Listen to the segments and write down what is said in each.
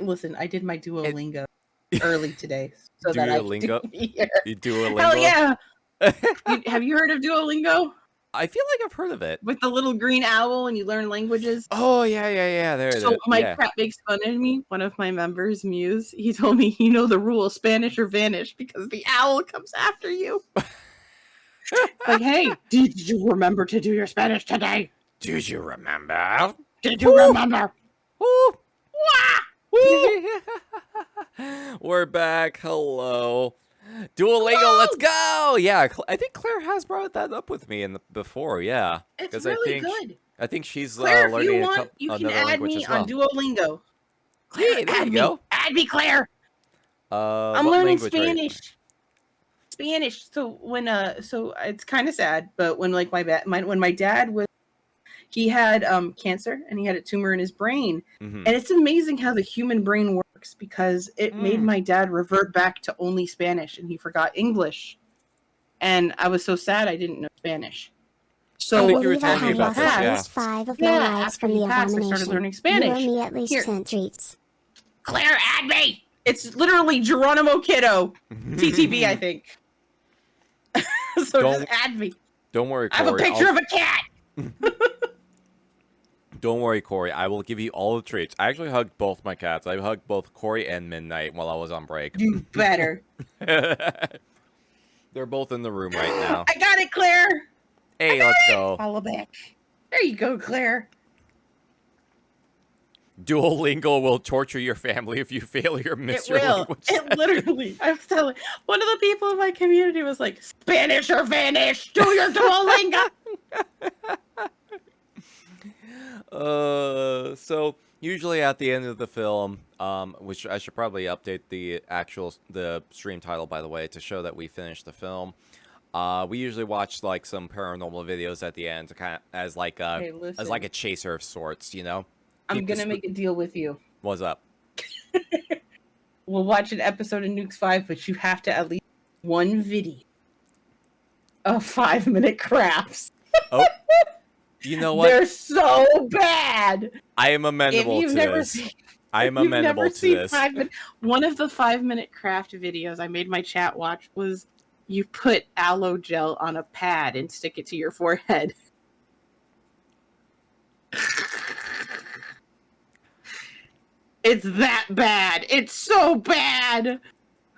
Listen. I did my It, Duolingo early today, so that I could Duolingo? be here. You Duolingo? Hell yeah! Have you heard of Duolingo? I feel like I've heard of it. With the little green owl and you learn languages? Oh, yeah. There it is. So my Yeah. crap makes fun of me. One of my members, Muse, he told me, you know the rule, Spanish or vanish, because the owl comes after you. It's like, hey, did you remember to do your Spanish today? Did you remember? Did you remember? Woo! We're back. Hello. Duolingo, let's go! Yeah, I think Claire has brought that up with me before, yeah. It's really good. I think she's Claire, if learning you want, you can add me on Duolingo. Claire, Hey, there you go. Add me, Claire. I'm learning Spanish. Spanish. So so it's kind of sad, but when like when my dad was, he had cancer and he had a tumor in his brain, and it's amazing how the human brain works because it made my dad revert back to only Spanish and he forgot English, and I was so sad I didn't know Spanish. So I think you were telling me about this, yeah. 5 of my lives from the I started learning Spanish. You owe me at least 10 treats. Claire, add me! It's literally GeronimoKiddo. TTV, I think. So just add me. Don't worry, Corey. I have a picture of a cat! Don't worry, Corey. I will give you all the treats. I actually hugged both my cats. I hugged both Corey and Midnight while I was on break. You better. They're both in the room right now. I got it, Claire! Hey, let's go. Follow back. There you go, Claire. Duolingo will torture your family if you fail your Mr. Language. It literally. I was telling one of the people in my community was like, Spanish or vanish. Do your Duolingo. So usually at the end of the film, which I should probably update the stream title, by the way, to show that we finished the film. We usually watch like some paranormal videos at the end, to kind of as like a chaser of sorts, you know. I'm gonna make a deal with you. What's up? We'll watch an episode of Nukes 5, but you have to at least one video of 5-minute crafts. Oh, you know what? They're so bad. I am amenable to this. I am amenable to this. One of the 5-minute craft videos I made my chat watch was you put aloe gel on a pad and stick it to your forehead. It's that bad. It's so bad.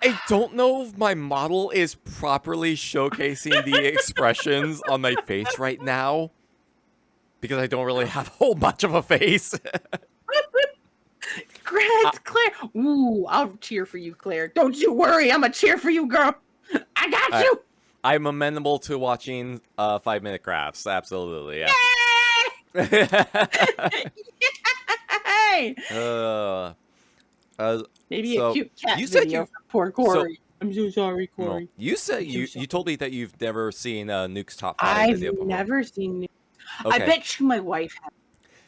I don't know if my model is properly showcasing the expressions on my face right now, because I don't really have a whole much of a face. Claire. Ooh, I'll cheer for you, Claire. Don't you worry. I'm a cheer for you, girl. I got you. I'm amenable to watching 5-minute crafts. Absolutely, yeah. Maybe a cute cat video for poor Corey. I'm so sorry, Corey. No, you said you told me that you've never seen Nuke's top 5 video before. I've never seen Nuke. Okay. I bet you my wife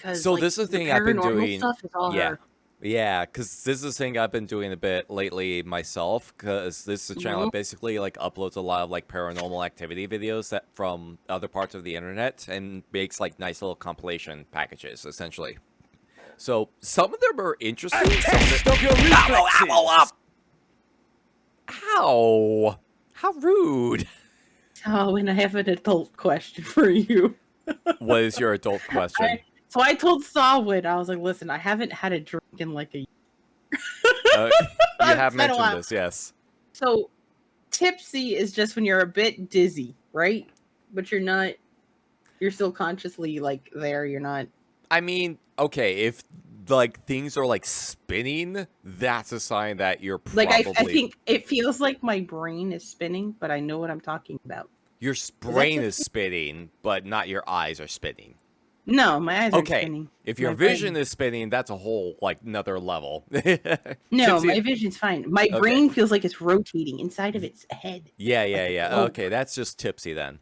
has. So this is the thing I've been doing. Stuff is all her. Yeah, because this is the thing I've been doing a bit lately myself, because this is a channel that basically like uploads a lot of like paranormal activity videos that from other parts of the internet and makes like nice little compilation packages, essentially. So some of them are interesting. Ow! How rude. Oh, and I have an adult question for you. What is your adult question? So I told Sawwood, I was like, listen, I haven't had a drink in like a year. You have mentioned this, yes. So tipsy is just when you're a bit dizzy, right? But you're still consciously like there, you're not. I mean, okay, if like things are like spinning, that's a sign that you're probably... Like I think it feels like my brain is spinning, but I know what I'm talking about. Your brain is spinning, but not your eyes are spinning. No, my eyes are spinning. If your vision is spinning, that's a whole like another level. No, my vision's fine. My brain feels like it's rotating inside of its head. Yeah. Okay, that's just tipsy then.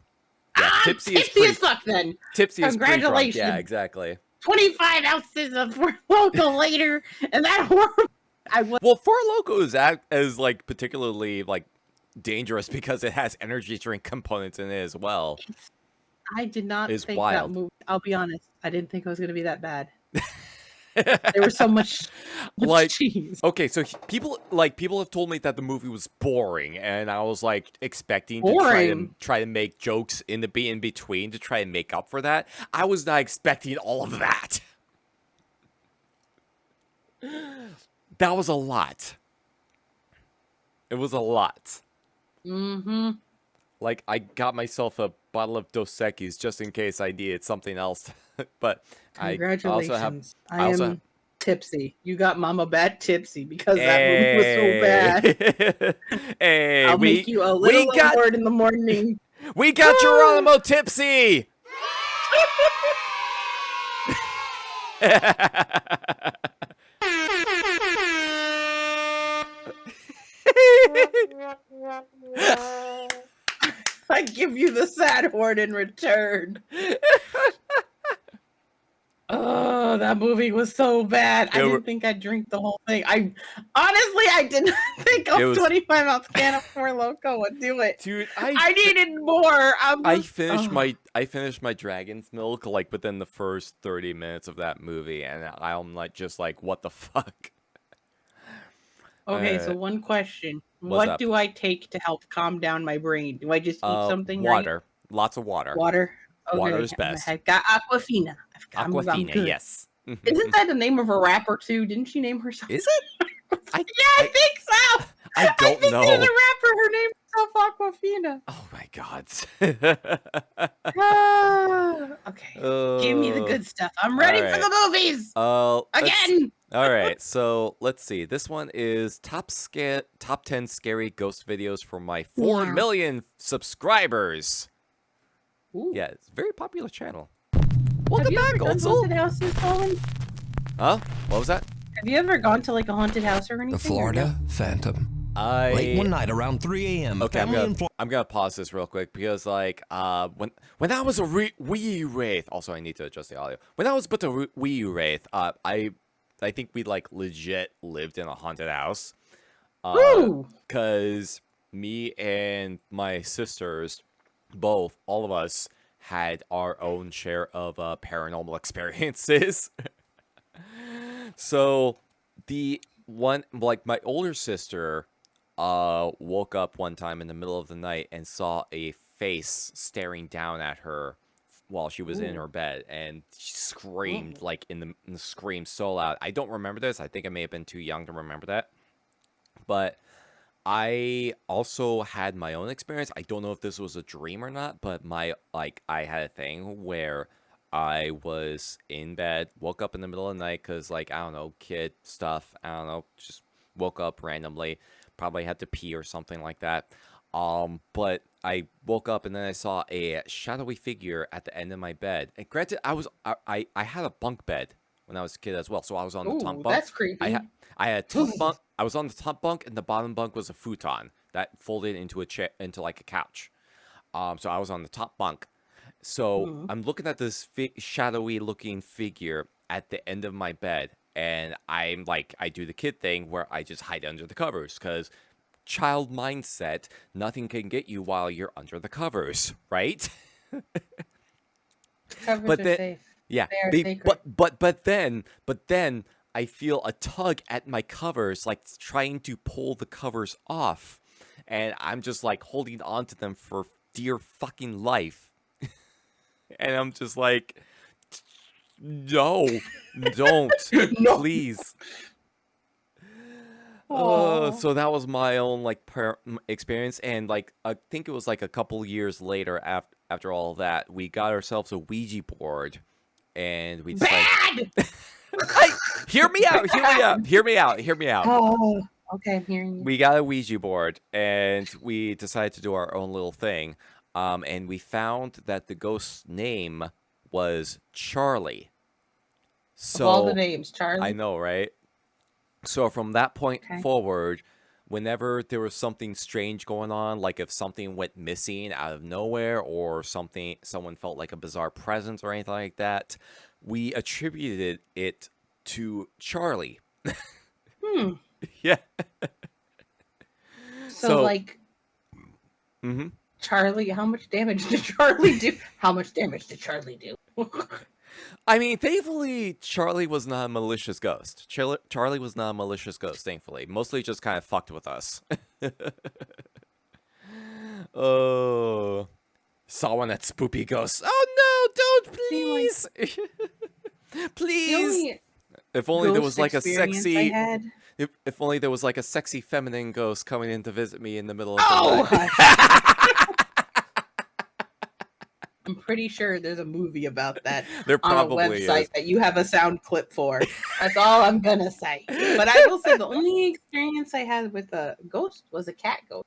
Yeah, tipsy as fuck then. Tipsy is congratulations. Yeah, exactly. 25 ounces of Four Loko later, and that horrible. Well, Four Loko is like particularly like dangerous because it has energy drink components in it as well. I did not think that movie. I'll be honest. I didn't think it was going to be that bad. There was so much Like, cheese. okay, so people have told me that the movie was boring, and I was like expecting to try to make jokes in between to try and make up for that. I was not expecting all of that. That was a lot. It was a lot. Mm-hmm. Like, I got myself a bottle of Dos Equis just in case I needed something else. But Congratulations. I also have tipsy. You got Mama Bat tipsy because that movie was so bad. Hey, I'll make you a little award in the morning. We got Geronimo tipsy. I give you the sad horn in return. Oh, that movie was so bad. I didn't think I'd drink the whole thing. I did not think a 25-ounce can of Four Loko would do it. Dude, I needed more. I finished my Dragon's Milk like within the first 30 minutes of that movie, and I'm like just like, what the fuck? Okay, so one question. What do I take to help calm down my brain? Do I just eat something? Water. Lots of water. Water? Okay. Water is best. I've got Aquafina. Aquafina, yes. Isn't that the name of a rapper too? Didn't she name herself? Is it? I think so. I don't know. There's a rapper. Her name's Aquafina. Oh my god. Okay. Give me the good stuff. I'm ready for the movies. Again. All right. So let's see. This one is top 10 scary ghost videos for my 4 million subscribers. Ooh. Yeah, it's a very popular channel. Welcome back, haunted houses, Colin? Huh? What was that? Have you ever gone to like a haunted house or anything? The Florida Phantom. Late one night around 3 a.m. Okay, I'm gonna pause this real quick because like when I was a Wii Wraith. Also, I need to adjust the audio. When I was but a Wii Wraith, I think we like legit lived in a haunted house. Because me and my sisters, all of us, had our own share of paranormal experiences. So the one, like my older sister, woke up one time in the middle of the night and saw a face staring down at her while she was in her bed, and she screamed like in the scream so loud. I don't remember this. I think I may have been too young to remember that. But I also had my own experience. I don't know if this was a dream or not, but I had a thing where I was in bed, woke up in the middle of the night because, like, I don't know, kid stuff. I don't know, just woke up randomly. Probably had to pee or something like that. But I woke up and then I saw a shadowy figure at the end of my bed. And granted, I had a bunk bed when I was a kid as well, so I was on the top bunk. That's creepy. I had a top bunk. I was on the top bunk, and the bottom bunk was a futon that folded into a chair, into like a couch. So I was on the top bunk. So I'm looking at this shadowy looking figure at the end of my bed, and I'm like, I do the kid thing where I just hide under the covers because child mindset, nothing can get you while you're under the covers, right? Covers are safe. Yeah, but then I feel a tug at my covers, like trying to pull the covers off, and I'm just like holding on to them for dear fucking life, and I'm just like, no, don't, No. please. So that was my own like experience, and like I think it was like a couple years later after all of that, we got ourselves a Ouija board. And we decided. Hear me out. Oh, okay, I'm hearing you. We got a Ouija board, and we decided to do our own little thing. And we found that the ghost's name was Charlie. So of all the names, Charlie. I know, right? So from that point forward, whenever there was something strange going on, like if something went missing out of nowhere or someone felt like a bizarre presence or anything like that, we attributed it to Charlie. Yeah. So like, Mm-hmm. Charlie, how much damage did Charlie do? How much damage did Charlie do? I mean, thankfully, Charlie was not a malicious ghost. Charlie was not a malicious ghost, thankfully. Mostly just kind of fucked with us. Oh, saw one that spoopy ghost. Oh no, don't please. Please. If only there was like a sexy if only there was like a sexy feminine ghost coming in to visit me in the middle of the night. I'm pretty sure there's a movie about that there on a website that you have a sound clip for. That's all I'm gonna say. But I will say the only experience I had with a ghost was a cat ghost.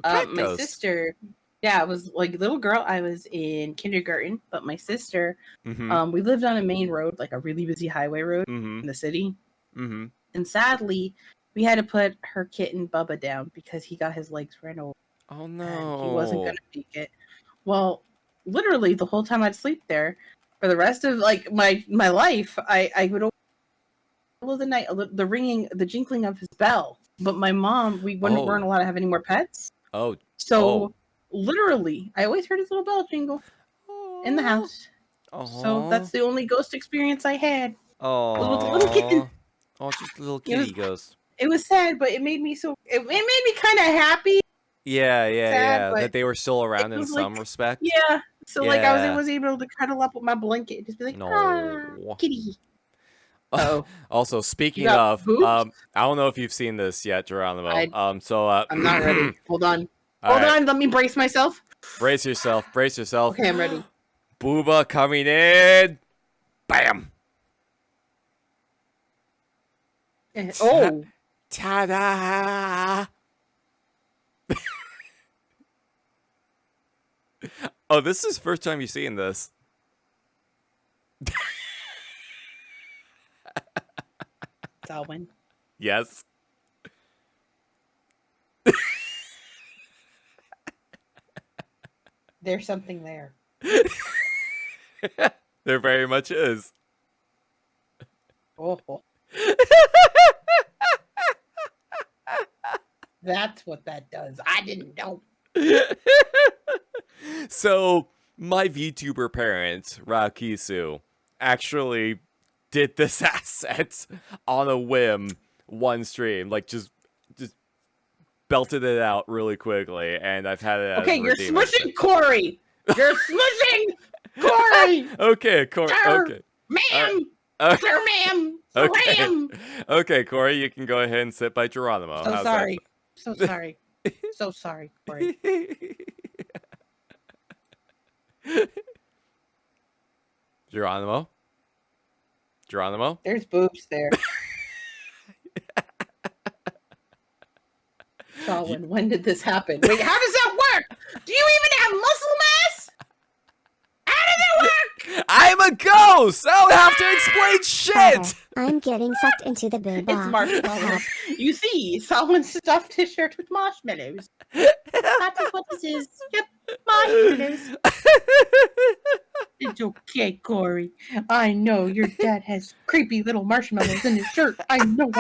My sister, yeah, it was like little girl. I was in kindergarten, but my sister, we lived on a main road, like a really busy highway road in the city. And sadly, we had to put her kitten Bubba down because he got his legs ran over. Oh no! And he wasn't gonna make it. Well, literally the whole time I'd sleep there for the rest of like my life, I would middle of the night the ringing, the jingling of his bell. But my mom, we weren't allowed to have any more pets. So literally, I always heard his little bell jingle in the house. So that's the only ghost experience I had. Little kitten. Oh, just a little kitty ghost. It was sad, but it made me it made me kind of happy. Yeah. That they were still around in some respect. Yeah. So like I was able to cuddle up with my blanket and just be like, kitty. Also, speaking of, I don't know if you've seen this yet, Geronimo. I'm not ready. Hold on. Let me brace myself. Brace yourself. Okay, I'm ready. Booba coming in. Bam. Oh. Ta-da. Oh, this is the first time you've seen this. Salwin. Yes. There's something there. There very much is. Oh. That's what that does. I didn't know. So, my VTuber parents, Rakisu, actually did this asset on a whim one stream. Like, just belted it out really quickly, and I've had it as okay, you're smushing Corey! You're smushing Corey! Okay, Corey, okay. Ma'am! Sir, ma'am! Okay. Ma'am! Okay, Corey, you can go ahead and sit by Geronimo. So sorry. So sorry. So sorry, Corey. Geronimo? There's boobs there. Colin, when did this happen? Wait, how does that work? Do you even have muscle mass? How does it work? I'm a ghost! I don't have to explain shit! I'm getting sucked into the boob. It's marshmallows. You see, someone stuffed his shirt with marshmallows. That is what this is. Yep, marshmallows. It's okay, Corey. I know your dad has creepy little marshmallows in his shirt. I know.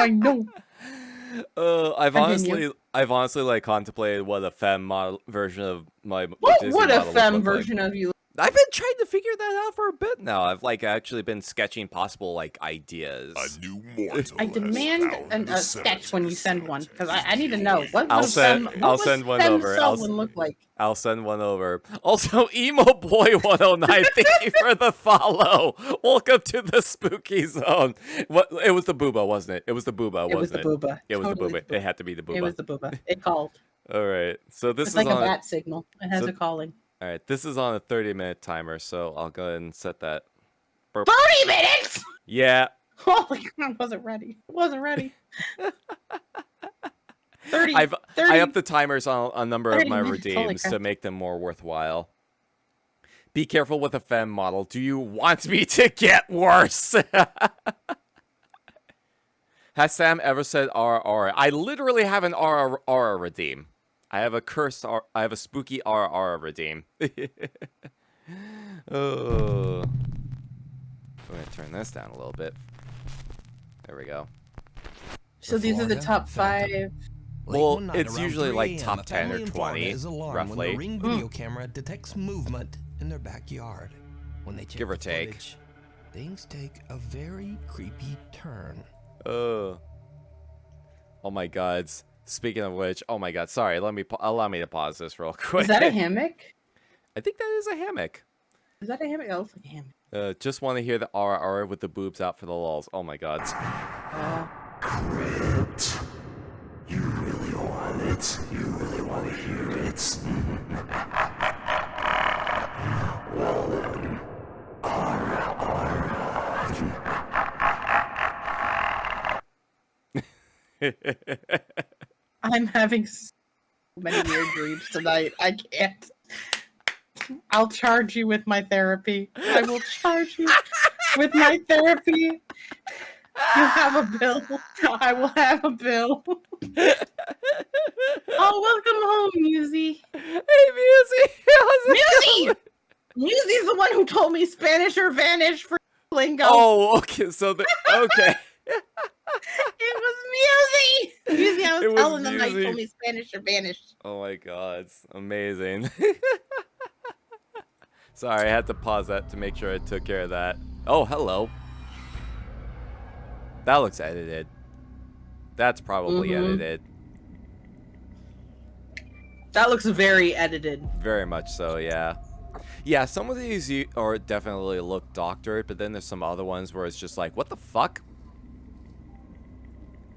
I've honestly like contemplated what a femme model version of my what a femme version of you. I've been trying to figure that out for a bit now. I've like actually been sketching possible like ideas. A new mortal. I demand a sketch when you send one because I need to know I'll send one over. I'll send one over. Also, Emo Boy 109, thank you for the follow. Welcome to the spooky zone. What? It was the booba, wasn't it? It was the booba, wasn't it? It was the booba. It was the booba. It had to be the booba. It was the booba. It called. All right. So this it's is like a bat signal. It has a calling. All right, this is on a 30-minute timer, so I'll go ahead and set that. 30 minutes? Yeah. Holy crap, I wasn't ready. 30. I upped the timers on a number of my redeems to make them more worthwhile. Be careful with a femme model. Do you want me to get worse? Has Sam ever said RR? I literally have an RR redeem. I have a I have a spooky RR redeem. Oh. I'm going to turn this down a little bit. There we go. So these are the top 5. Well, it's usually like top 10 or 20, roughly. When the Ring video camera detects movement in their backyard. When they check give or take. things take a very creepy turn. Oh my God. Speaking of which, oh my God. Sorry, allow me to pause this real quick. Is that a hammock? I think that is a hammock. Is that a hammock? Oh, it's like a hammock. Just want to hear the RR with the boobs out for the lulz. Oh my God. Crit. You really want it? You really want to hear it? Well then, I'm having so many weird dreams tonight. I can't. I'll charge you with my therapy. I will charge you with my therapy. You have a bill. I will have a bill. Oh, welcome home, Musi. Hey, Musi. Musi! Musi's the one who told me Spanish or vanish for lingo. Oh, okay. So okay. It was Musi. Musi, I was telling them that you told me Spanish or vanish. Oh my God, it's amazing. Sorry, I had to pause that to make sure I took care of that. Oh, hello. That looks edited. That's probably edited. That looks very edited. Very much so, yeah. Yeah, some of these are definitely look doctored, but then there's some other ones where it's just like, what the fuck?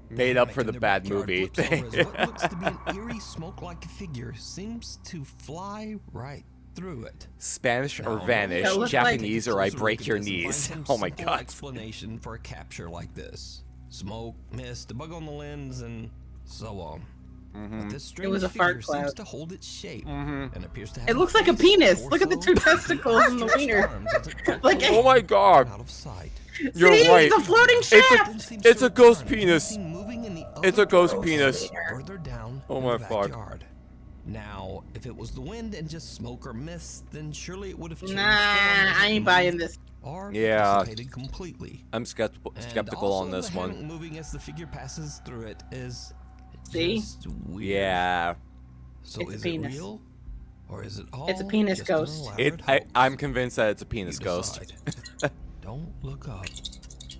Made up for the bad movie. What looks to be an eerie smoke-like figure seems to fly right through it. Spanish or vanish, Japanese or I break your knees. Oh my God. Explanation for a capture like this: smoke, mist, a bug on the lens, and so on. But this strange was a fart figure seems cloud. to hold its shape and appears to have It looks like a face, penis. Look at the two torso, testicles and the wiener. arms as it Like Oh my God. out of sight. You're See, right. it's a floating shaft. It's a ghost penis. It's a ghost penis. Further down Oh in my the fuck. backyard. Now, if it was the wind and just smoke or mist, then surely it would have changed Nah, form as I it ain't buying moved, this. Or Yeah. dissipated completely. I'm skeptical And on also this the hammock one. moving as the figure passes through it is See? just weird. Yeah. So It's a is penis. it real? Or is it all It's a penis just an ghost. elaborate hoax? I'm convinced that it's a penis You ghost. decide. Don't look up.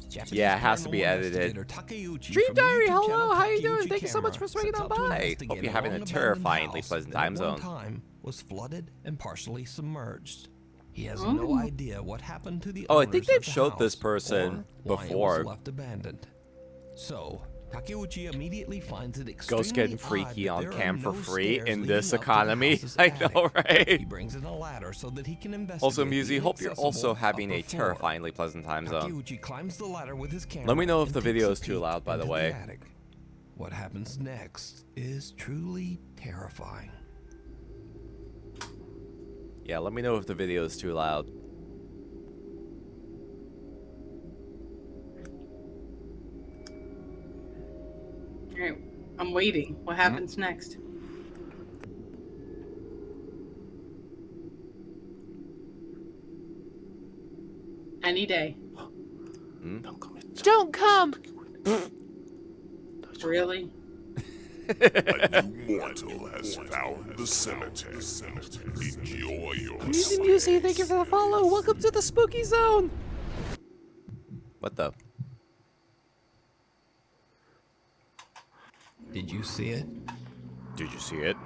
Japanese Yeah, it has to be paranormal edited. investigator Takeuchi Dream from the Diary, YouTube hello, channel how you doing? Takeuchi Thank you so much Camera for swinging sets on out to by. investigate Hope you're a having a long-abandoned terrifyingly house pleasant that time at one zone. time was flooded and partially submerged. He has no idea what happened to the Oh, I owners think of they've the showed this house person or why it before. was left abandoned. So, Takeuchi immediately finds it Ghosts getting extremely freaky odd on that there cam are for no free stairs in leading this up to the economy. house's I attic. know, right? He brings in a ladder so that he can investigate Also, the Musi, hope you're also inaccessible having a upper floor. terrifyingly pleasant time zone. Takeuchi climbs the ladder with his camera. Let me know if and the takes video a is too peek loud, by the into way. attic. What happens next is truly terrifying. Yeah, let me know if the video is too loud. Alright, I'm waiting. What happens next? Any day. Don't come! Really? A new mortal has found the cemetery. Enjoy your Musi, thank you for the follow. Welcome to the spooky zone. What the? Did you see it? Did you see it?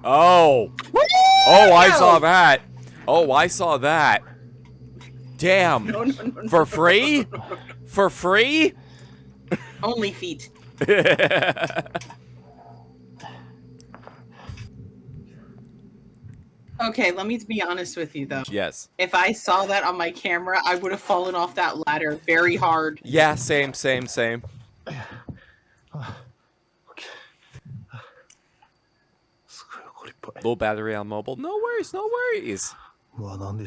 Oh! Oh, I saw that. Oh, I saw that. Damn. No. For free? For free? Only feet. Okay, let me be honest with you though. Yes. If I saw that on my camera, I would have fallen off that ladder very hard. Yeah, same. Low battery on mobile. No worries, no worries. I'm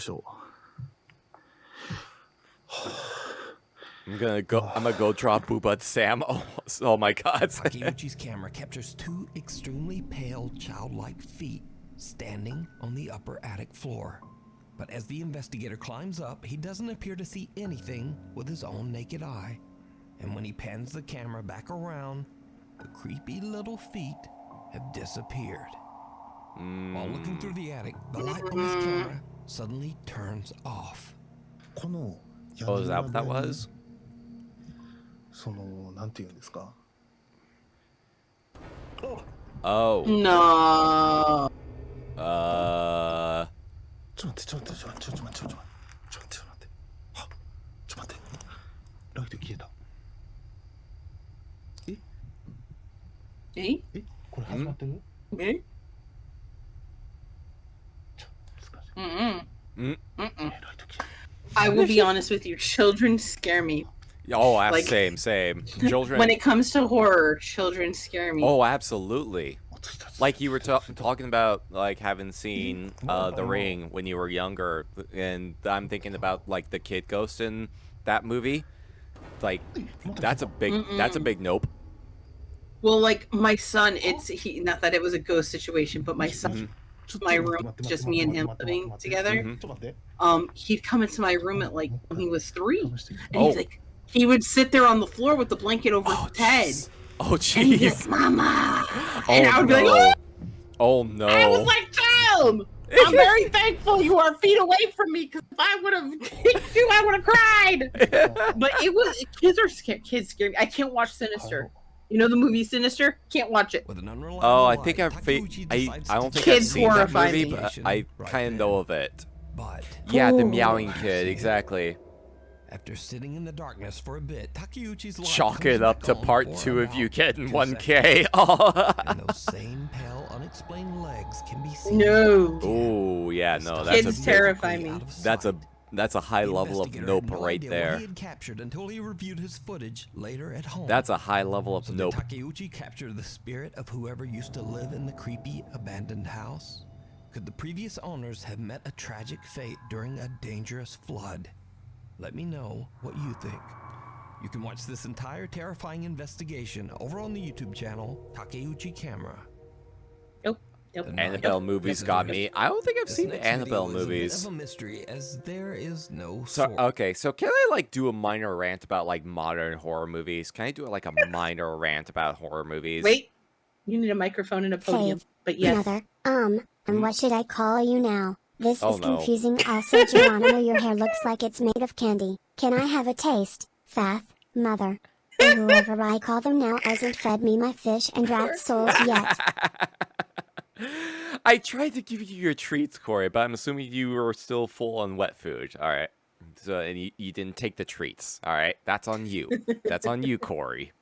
gonna go drop Booba to Sam. Oh my God. Takeuchi's camera captures two extremely pale, childlike feet standing on the upper attic floor. But as the investigator climbs up, he doesn't appear to see anything with his own naked eye. And when he pans the camera back around, the creepy little feet have disappeared. While looking through the attic, the light on his camera suddenly turns off. Oh, is that what that was? そのなんていうんですか。Oh. No. ちょっと待って。ライト消えた。Eh? これ始まってる？ Eh? 難しい。 Mm-mm. ライト消えた。 I will be honest with you. Children scare me. Oh, Like- same. Children. When it comes to horror, children scare me. Oh, absolutely. Like you were talking about, like having seen The Ring when you were younger, and I'm thinking about like the kid ghost in that movie. Like, that's a big nope. Well, like my son, not that it was a ghost situation, but my son, my room, just me and him living together. He'd come into my room at like when he was 3, and he's like, he would sit there on the floor with the blanket over his head. Oh, And he'd be jeez. like, Mama. Oh, And I would be like, no. oh! Oh, no. I was like, child, I'm very thankful you are feet away from me, because if I would have kicked you, I would have cried. But kids scare me. I can't watch Sinister. You know the movie Sinister? Can't watch it. With an unreliable Oh, I light, think I Takeuchi don't think I've Kids seen that horrify movie, me. but I kind of know of it. But Yeah, the Ooh. meowing kid, exactly. after sitting in the darkness for a bit, Takeuchi's light Chalk comes it up back to on part for 2 of about you getting 2 1K. and those same pale, unexplained legs can be seen. No. Oh, yeah, no, that's Kids a terrify me. that's a high The level of investigator nope had no right idea what there. he had captured until he reviewed his footage later at home. That's a high level of So nope. did Takeuchi capture the spirit of whoever used to live in the creepy abandoned house? Could the previous owners have met a tragic fate during a dangerous flood? Let me know what you think. You can watch this entire terrifying investigation over on the YouTube channel Takeuchi Camera. Nope. Annabelle movies got me. I don't think I've This seen the next video Annabelle is a bit movies. of a mystery, as there is no So source. okay, so can I like do a minor rant about like modern horror movies? Can I do like a minor rant about horror movies? Wait. You need a microphone and a podium. But yes. Mother, and what should I call you now? This Oh, is no. confusing. Also, Geronimo, your hair looks like it's made of candy. Can I have a taste? Fath, Mother, or whoever I call them now hasn't fed me my fish and rat souls yet. I tried to give you your treats, Corey, but I'm assuming you were still full on wet food. All right. So, and you didn't take the treats. All right. That's on you. That's on you, Corey.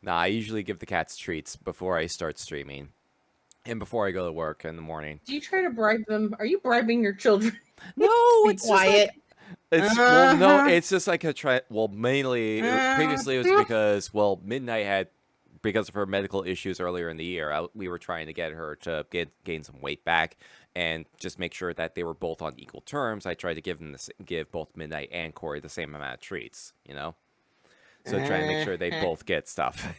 Nah, I usually give the cats treats before I start streaming and before I go to work in the morning. Do you try to bribe them? Are you bribing your children? No, Be it's quiet. well, no, it's just like a try. Well, mainly previously it was because Midnight had, because of her medical issues earlier in the year, we were trying to get her to gain some weight back and just make sure that they were both on equal terms. I tried to give both Midnight and Corey the same amount of treats, you know, so trying to make sure they both get stuff.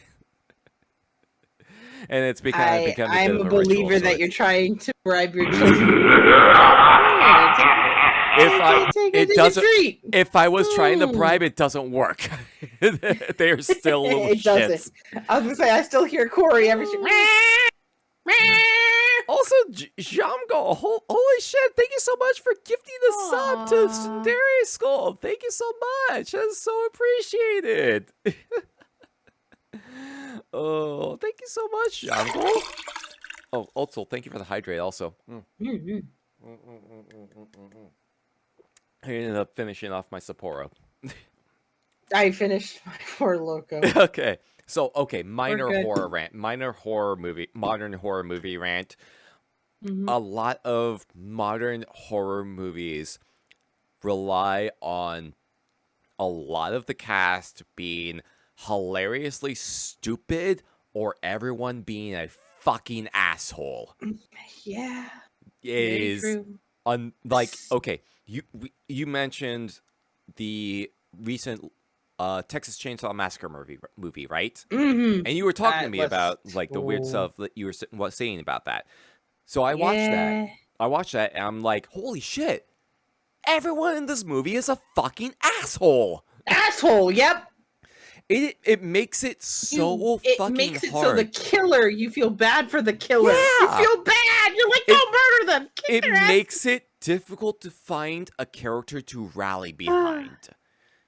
And it's become a bit I'm of a a ritual believer of that sorts. you're trying to bribe your children. If I was trying to bribe, it doesn't work. They're still little It shits. doesn't. I was gonna say I still hear Corey every. Also, Jamgo, holy shit! Thank you so much for gifting the sub to Sundari Skull. Thank you so much. That's so appreciated. Oh, thank you so much, Jamgo. Oh, also, thank you for the hydrate. Also. I ended up finishing off my Sapporo. I finished my Four Loco. Okay. So, minor We're good. horror rant. Modern horror movie rant. A lot of modern horror movies rely on a lot of the cast being hilariously stupid or everyone being a fucking asshole. Yeah. It Very is true. okay, you mentioned the recent Texas Chainsaw Massacre movie, right? Mm-hmm. And you were talking to That me was about like the weird cool. stuff that you were saying about that. So I watched that. I watched that, and I'm like, holy shit! Everyone in this movie is a fucking asshole. Asshole. Yep. It makes it so It fucking makes it hard. so the killer, you feel bad for the killer. Yeah. You feel bad. You're like, don't murder them. Kick It their ass. makes it difficult to find a character to rally behind.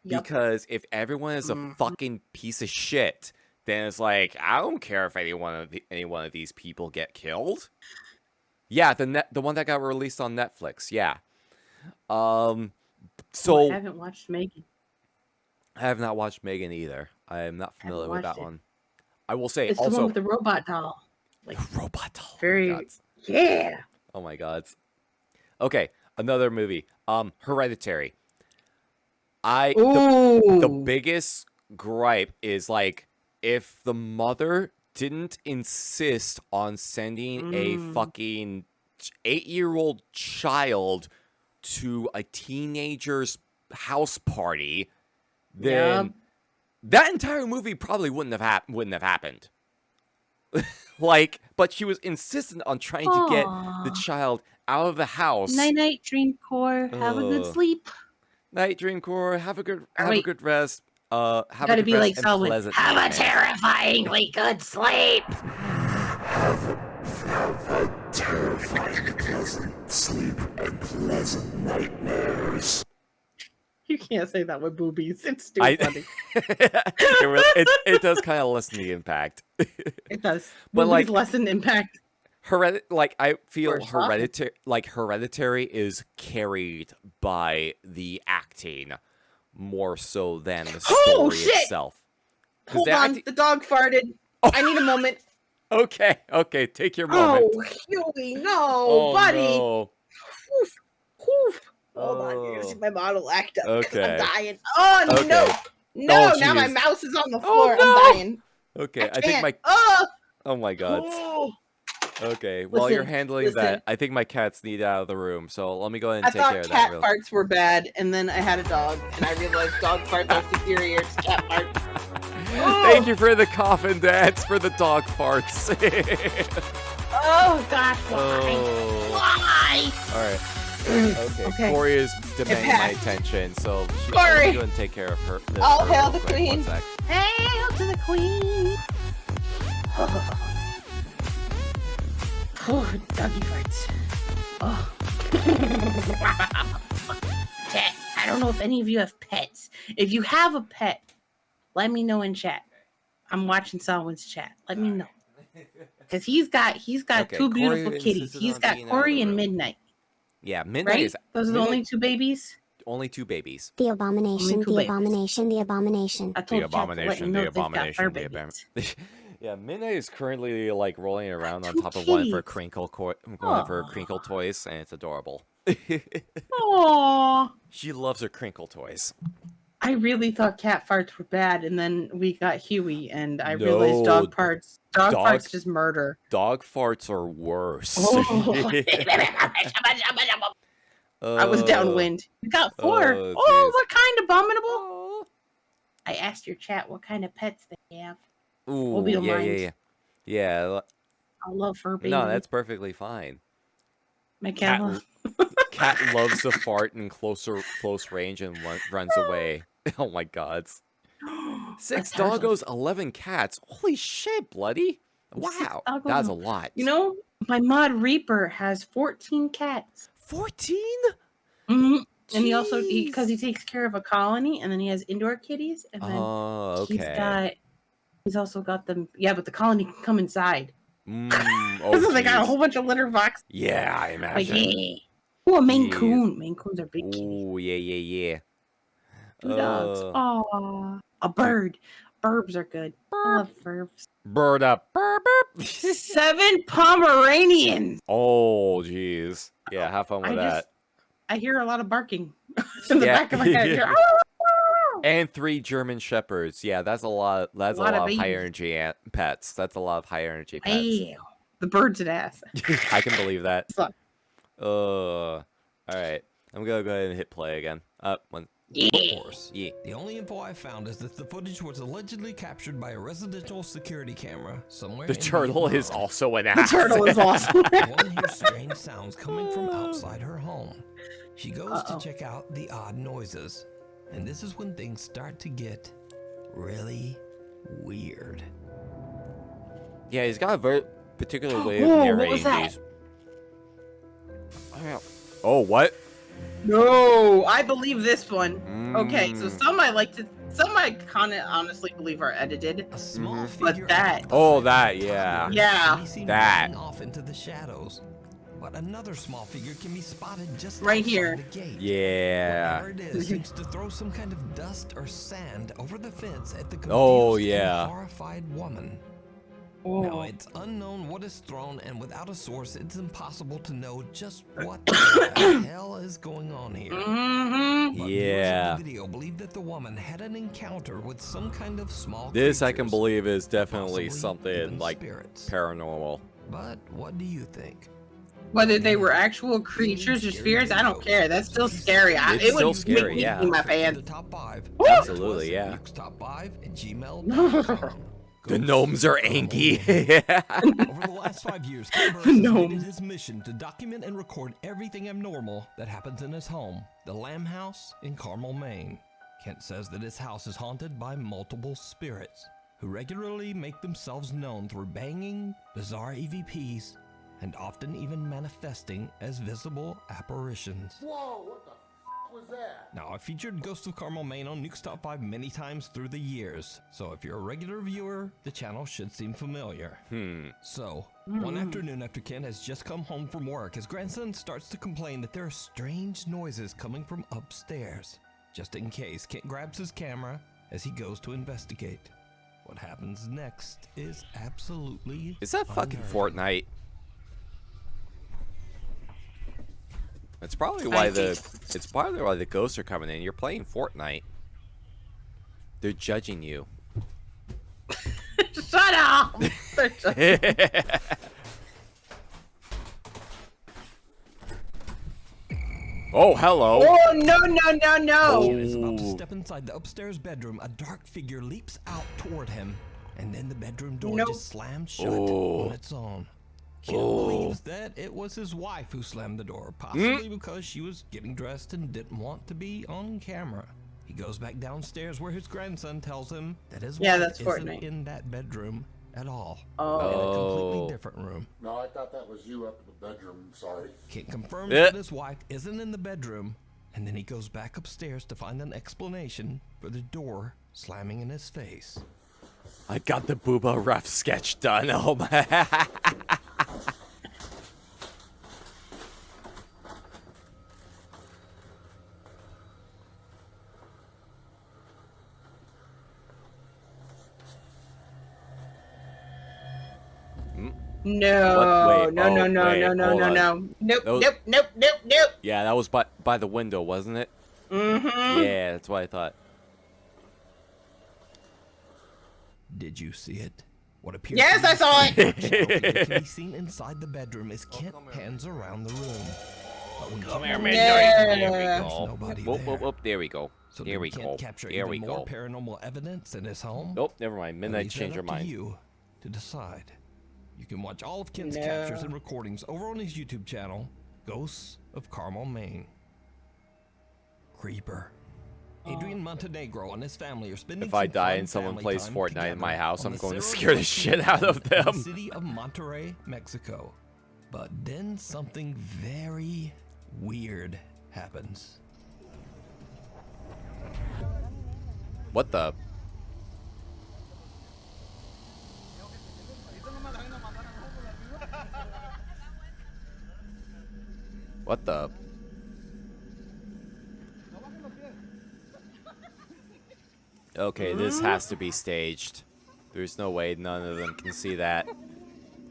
Yep. Because if everyone is a fucking piece of shit, then it's like, I don't care if any one of these people get killed. Yeah, the one that got released on Netflix. Yeah. So I haven't watched Megan. I have not watched Megan either. I am not familiar with that one. I will say It's also the one with the robot doll. Like robot doll. Very Oh my God. yeah. Oh my God. Okay, another movie. Hereditary. The biggest gripe is like if the mother didn't insist on sending a fucking 8-year-old child to a teenager's house party, then that entire movie probably wouldn't have happened. Like, but she was insistent on trying to get the child out of the house. Night night, dream core. Have a good sleep. Night, dream core. Have a good rest. Have Gotta a good be rest like and Selwyn. pleasant Have nightmares. a terrifyingly good sleep. Have a terrifying, pleasant sleep and pleasant nightmares. You can't say that with boobies. It's too funny. it does kind of lessen the impact. It does. But Boobies like lessen impact. I feel Or soften. Hereditary is carried by the acting more so than the story itself. Hold on, the dog farted. I need a moment. Okay, take your moment. Oh, Huey, no, buddy. No. Woof, woof. Hold on, you're gonna see my model act up. Okay. I'm dying. Oh Okay. no! Oh, Now my jeez. mouse is on the floor. no. I'm dying. Okay, I think can't. my. Oh, Oh my God. oh. Okay, while you're Listen, handling that, I think my cats need out of the room, so let me go ahead I and take care thought of cat that. Real. farts were bad, and then I had a dog, and I realized dog farts are superior to cat farts. Thank you for the coffin dance for the dog farts. Oh gosh, why? Oh. Why? All right. Okay. Corey is demanding my attention, so Corey, go and take care of her. All her hail real the quick. queen. 1 sec. Hail to the queen. Oh, doggy farts. Oh. Chat, I don't know if any of you have pets. If you have a pet, let me know in chat. I'm watching someone's chat. Let me know. Because he's got Okay, two beautiful Corey kitties. insisted He's on got being out of the Corey and room. Midnight. Yeah, Midnight Right? is. Those are the Midnight- only 2 babies? Only 2 babies. The abomination, Only 2 the babies. abomination, the abomination. I told chat to let you know they've got fur babies. Yeah, Midnight is currently like rolling around on 2 top of one of her kitties. one of her crinkle toys, and it's adorable. Aww. She loves her crinkle toys. I really thought cat farts were bad, and then we got Huey, and I realized dog farts just murder. Dog farts are worse. Oh. I was downwind. We got 4. Oh, What kind, abominable? I asked your chat what kind of pets they have. Ooh, Hope you don't mind. Yeah. I love fur baby. No, that's perfectly fine. My cat. Cat loves to fart in close range and runs away. Oh my God. 6 doggos, 11 cats. Holy shit, bloody! Wow, that's a lot. You know, my mod Reaper has 14 cats. 14? Mm-hmm. And he also, because he takes care of a colony, and then he has indoor kitties, and then he's also got them. Yeah, but the colony can come inside. So they got a whole bunch of litter boxes. Yeah, I imagine. Like, yeah. Oh, a Maine Coon. Maine Coons are big kitties. Oh, yeah. 2 dogs. Aww. A bird. Burbs are good. I love burbs. Bird up. 7 Pomeranians. Oh, jeez. Yeah, have fun with that. I hear a lot of barking in the back of my head. And 3 German Shepherds. Yeah, that's a lot. That's a lot of high babies. energy pets. That's a lot of high energy pets. Wow. The bird's an ass. I can believe that. So, all right. I'm gonna go ahead and hit play again. Of course. Yeah. The only info I found is that the footage was allegedly captured by a residential security camera somewhere. The turtle is also an the ass. turtle is awesome. The woman hears strange sounds coming from outside her home. She goes to check out the odd noises. And this is when things start to get really weird. Yeah, he's got a very particular way of narrating what was that? these. Oh, what? No, I believe this one. Okay, so some I kind of honestly believe are edited. A small But figure that- Oh, outside that, the top yeah. room Yeah. can be seen That. walking off into the shadows. But another small figure can be spotted just Right outside here. the gate. Yeah. Whatever it is seems to throw some kind of dust or sand over the fence at the confused Oh, and yeah. horrified woman. Oh. Now, it's unknown what is thrown, and without a source, it's impossible to know just what the hell is going on here. Mm-hmm. But Yeah. viewers of the video believe that the woman had an encounter with some kind of small This I can creatures, believe is definitely possibly something even like spirits. paranormal. But what do you think? Whether they were actual creatures or spirits, I don't care. That's still scary. It's It still would scary, make me yeah. pee my The pants. top 5. Absolutely, yeah. Top5@gmail.com. The gnomes are angry. Over the last 5 years, Ken Burns has made it Gnomes. his mission to document and record everything abnormal that happens in his home, the Lamb House in Carmel, Maine. Kent says that his house is haunted by multiple spirits who regularly make themselves known through banging, bizarre EVPs, and often even manifesting as visible apparitions. Whoa, what the f was that? Now, I've featured Ghost of Carmel, Maine on Nuke's Top 5 many times through the years, so if you're a regular viewer, the channel should seem familiar. So, one afternoon after Ken has just come home from work, his grandson starts to complain that there are strange noises coming from upstairs. Just in case, Kent grabs his camera as he goes to investigate. What happens next is absolutely Is that fucking unnerving. Fortnite? It's probably why the ghosts are coming in. You're playing Fortnite. They're judging you. Shut up! Oh, hello. Oh, no. Ken is about to step inside the upstairs bedroom. A dark figure leaps out toward him, and then the bedroom door Nope. just slams shut on its own. Ken believes that it was his wife who slammed the door, possibly because she was getting dressed and didn't want to be on camera. He goes back downstairs where his grandson tells him that his wife that's isn't Fortnite. in that bedroom at all. Oh. In a completely different room. No, I thought that was you up in the bedroom. Sorry. Ken confirms Yeah. that his wife isn't in the bedroom, and then he goes back upstairs to find an explanation for the door slamming in his face. I got the Booba rough sketch done. Oh my. No. Wait, No. oh, No. No. wait, No. No. hold No. on. No. Nope. Those- Nope. Nope. Nope. Nope. Yeah, that was by the window, wasn't it? Mm-hmm. Yeah, that's what I thought. Did you see it? What appears Yes, to be I saw a it. shadow figure can be seen inside the bedroom as Kent pans around the room. But when Come Kent here, looks Midnight. around, There we Yeah. there's go. nobody Whoop, there. whoop, whoop. There we go. So There did we Kent go. capture There even we more go. paranormal evidence in his home? Nope, never mind. Well, Midnight leave that changed her up to mind. you to decide. You can watch all of Kent's No. captures and recordings over on his YouTube channel, Ghosts of Carmel, Maine. Creeper. Adrian Montenegro and his family are spending If I some die fun and someone family plays time Fortnite in my together house, on I'm the going to Cerro scare the del shit out of in the them. city of Monterrey, Mexico. But then something very weird happens. What the? What the? Okay, this has to be staged. There's no way none of them can see that. Me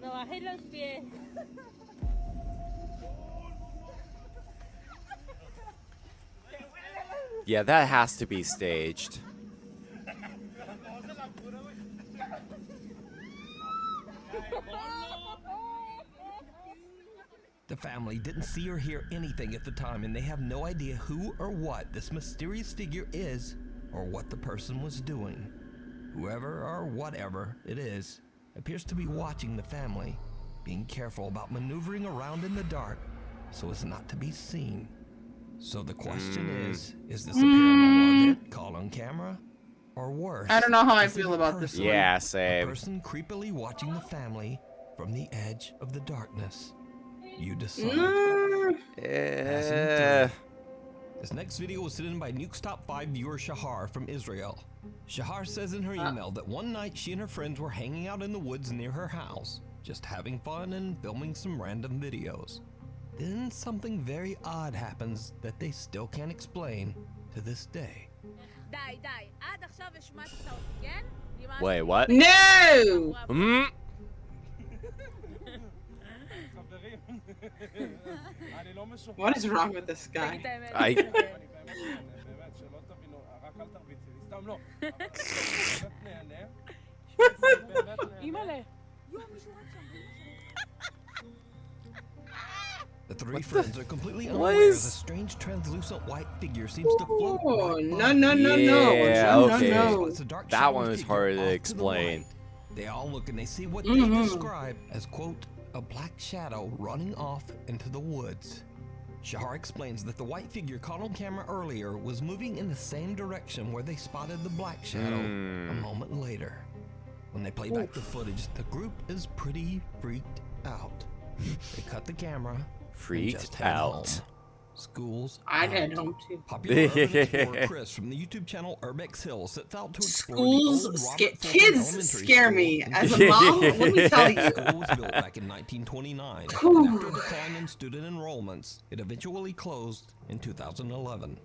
bajé los pies. Yeah, that has to be staged. The family didn't see or hear anything at the time, and they have no idea who or what this mysterious figure is or what the person was doing. Whoever or whatever it is appears to be watching the family, being careful about maneuvering around in the dark so as not to be seen. So the question is this a paranormal event caught on camera? Or worse, I don't know how I is it feel a about this person? one. Yeah, A same. person creepily watching the family from the edge of the darkness. You decide. Mm, Eh, This next video was sent in by Nuke's Top 5 viewer Shahar from Israel. Shahar says in her email that one night she and her friends were hanging out in the woods near her house, just having fun and filming some random videos. Then something very odd happens that they still can't explain to this day. Wait, what? No! Hmm? What is wrong with this guy? The three friends are completely unaware as a strange translucent white figure seems to float right no, no, no, no. Yeah, No, okay. no, no. That one is hard to explain. They all look and they see what they describe as, quote, a black shadow running off into the woods. Shahar explains that the white figure caught on camera earlier was moving in the same direction where they spotted the black shadow a moment later. When they play back the footage, the group is pretty freaked out. They cut the camera and just head home. Schools. I'd head home too. Popular urban explorer Chris from the YouTube channel Urbex Hill sets out to explore Schools, the old Robert Fulton kids Elementary scare School me. in As a mom, let me tell you. The school was built back in 1929. And after a decline in student enrollments, it eventually closed in 2011.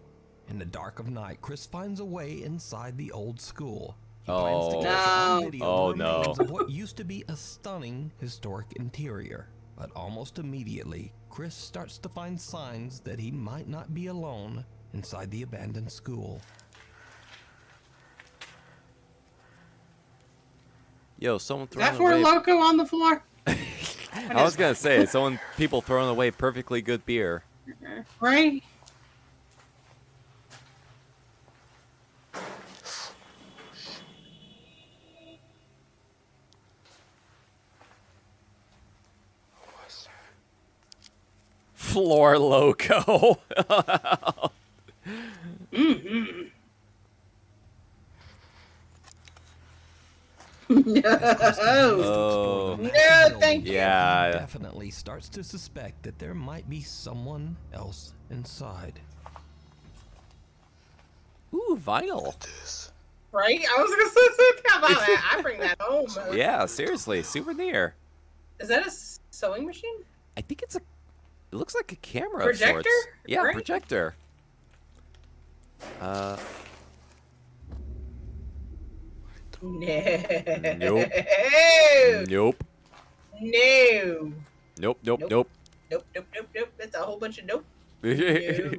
In the dark of night, Chris finds a way inside the old school. He plans to capture on video the remains of what used to be a stunning historic interior. But almost immediately, Chris starts to find signs that he might not be alone inside the abandoned school. Yo, someone Is throwing that for away. Loco on the floor? I was gonna say, people throwing away perfectly good beer. Right? Floor Loco. No, no, thank you. Yeah. Definitely starts to suspect that there might be someone else inside. Ooh, vinyl. Right? I was gonna say something about that. I bring that home. Yeah, seriously, souvenir. Is that a sewing machine? I think it's a. It looks like a camera Projector? of sorts. Yeah, Right? projector. No. Nope. Nope. No. Nope. Nope. Nope. Nope, nope, nope, nope. That's a whole bunch of nope. No. Yeah,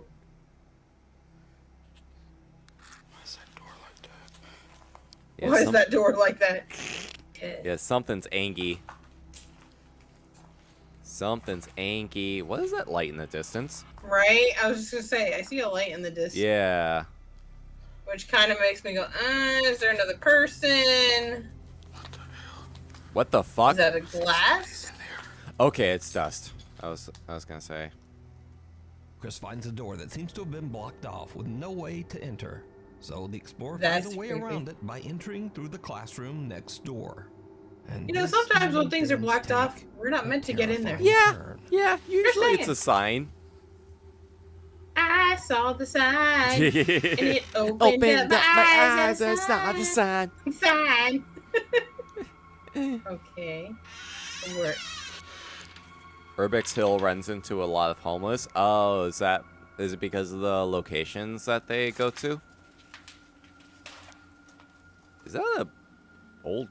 Why is that door like that? Yeah, something's angy. Something's anky. What is that light in the distance? Right? I was just gonna say, I see a light in the distance. Yeah. Which kind of makes me go, is there another person? What the fuck? Is that a glass? Okay, it's dust. I was gonna say. Chris finds a door that seems to have been blocked off with no way to enter. So the explorer That's finds a way creepy. around it by entering through the classroom next door. And You know, this sometimes when even things are things blocked take off, we're not a meant to get in there. terrifying Yeah. turn. Yeah. Usually it's saying. a sign. I saw the sign, and it opened up my eyes. I saw the sign. Sign. Okay. Work. Urbex Hill runs into a lot of homeless. Oh, is it because of the locations that they go to? Is that a old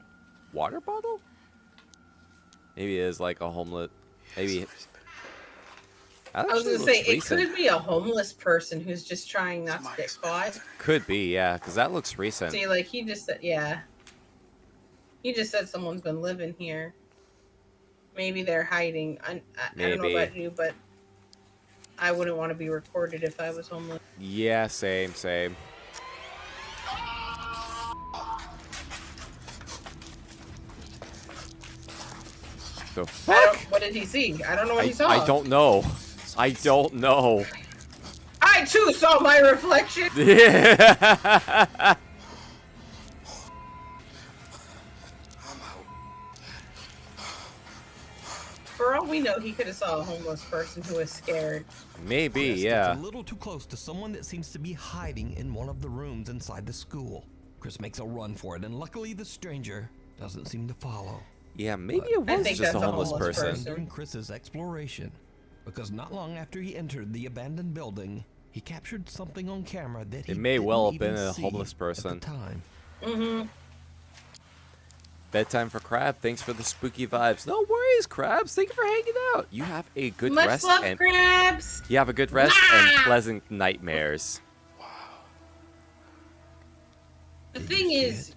water bottle? Maybe it is like a homeless. Maybe. I was gonna say it could be a homeless person who's just trying not to get caught. Could be, yeah, because that looks recent. See, like he just said, yeah. He just said someone's been living here. Maybe they're hiding. I don't know about you, but I wouldn't want to be recorded if I was homeless. Yeah, same. The fuck? What did he see? I don't know what he saw. I don't know. I don't know. I too saw my reflection. Yeah. For all we know, he could have saw a homeless person who was scared. Maybe, Chris yeah. gets a little too close to someone that seems to be hiding in one of the rooms inside the school. Chris makes a run for it, and luckily the stranger doesn't seem to follow. Yeah, maybe it was just a homeless person. During Chris's exploration, because not long after he entered the abandoned building, he captured something on camera that he It may didn't well have even been a see homeless at person. the time. Mm-hmm. Bedtime for Crab. Thanks for the spooky vibes. No worries, Crabs. Thank you for hanging out. You have a good Much rest. love, And Crabs. you have a good rest and pleasant nightmares. The thing is,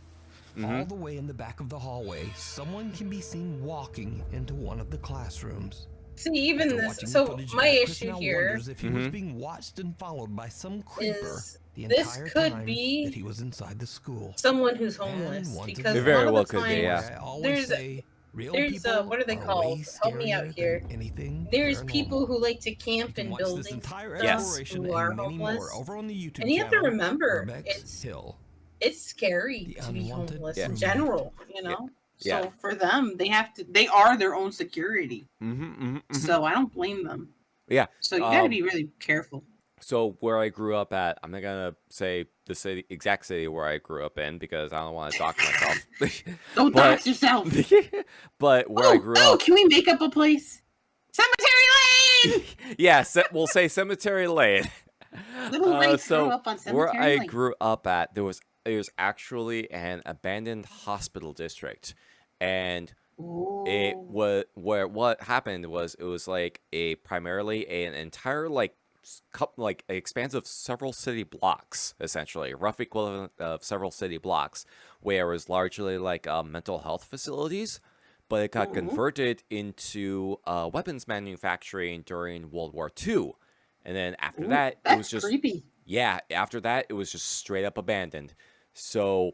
all the way in the back of the hallway, someone can be seen walking into one of the classrooms. see, even After this. watching the So footage my back, Chris issue now here wonders if he was being watched and followed by some creeper is the this entire could time be that he was inside the school. someone who's And homeless once because It again, very a lot well of the could be, times yeah. I always there's say, real there's people what are they way called? Help me out scarier here. than anything There's paranormal. people who like to You camp can in watch buildings this entire and stuff exploration who are and many homeless. more over on the YouTube And you have to channel, remember, Urbex Hill. it's scary The to be unwanted homeless Yeah. in roommate. general, you know. Yeah. So for them, they are their own security. So I don't blame them. Yeah. So you got to be really careful. So where I grew up at, I'm not gonna say the exact city where I grew up in because I don't want to dox myself. Don't dox yourself. But where I grew up, can we make up a place? Cemetery Lane. yeah, we'll say Cemetery Lane. Little Wraith So grew up on where Cemetery I Lane. grew up at, there's actually an abandoned hospital district, and it was where what happened was it was like primarily an entire like expanse of several city blocks, essentially rough equivalent of several city blocks, where it was largely like mental health facilities, but it got converted into weapons manufacturing during World War II. And then after that, it was just creepy. Yeah, after that, it was just straight up abandoned. So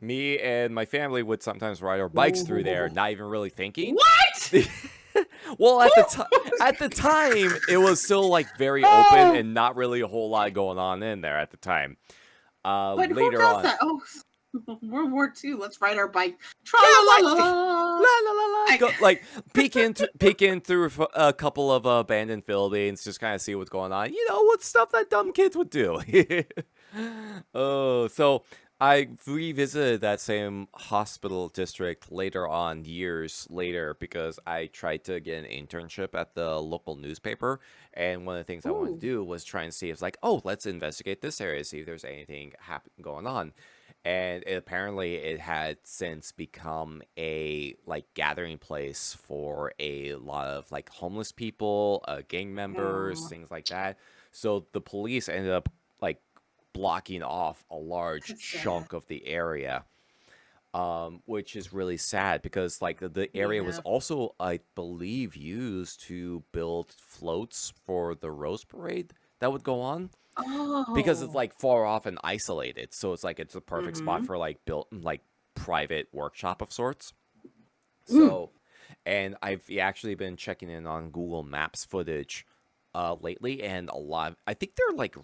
me and my family would sometimes ride our bikes through there, not even really thinking. What? Well, at the time, it was still like very open and not really a whole lot going on in there at the time. But Later who does on, that? Oh, World War II. Let's ride our bike. Go, like peek in through a couple of abandoned buildings, just kind of see what's going on. You know, what stuff that dumb kids would do. Oh, so I revisited that same hospital district later on, years later, because I tried to get an internship at the local newspaper, and one of the things I wanted to do was try and see if, like, oh, let's investigate this area, see if there's anything going on. And apparently it had since become a like gathering place for a lot of like homeless people, gang members, things like that. So the police ended up like blocking off a large chunk of the area, which is really sad because like the area was also, I believe, used to build floats for the Rose Parade that would go on. Because it's like far off and isolated, so it's like it's a perfect spot for like built like private workshop of sorts. So, and I've actually been checking in on Google Maps footage lately, and I think they're like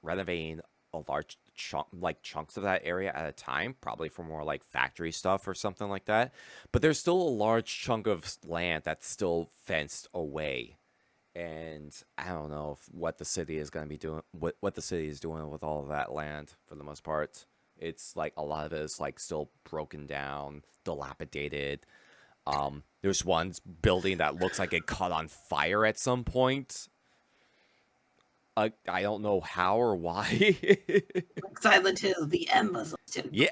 renovating a large chunks of that area at a time, probably for more like factory stuff or something like that. But there's still a large chunk of land that's still fenced away. And I don't know what the city is going to be doing, what the city is doing with all of that land for the most part. It's like a lot of it is like still broken down, dilapidated. There's one building that looks like it caught on fire at some point. I don't know how or why. Silent Hill, the embers. Yeah,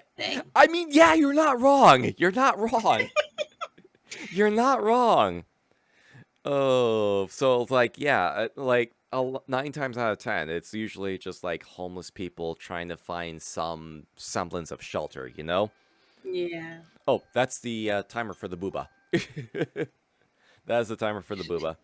I mean, yeah, you're not wrong. You're not wrong. You're not wrong. Oh, so like, yeah, like 9 times out of 10, it's usually just like homeless people trying to find some semblance of shelter, you know? Yeah. Oh, that's the timer for the booba. That's the timer for the booba.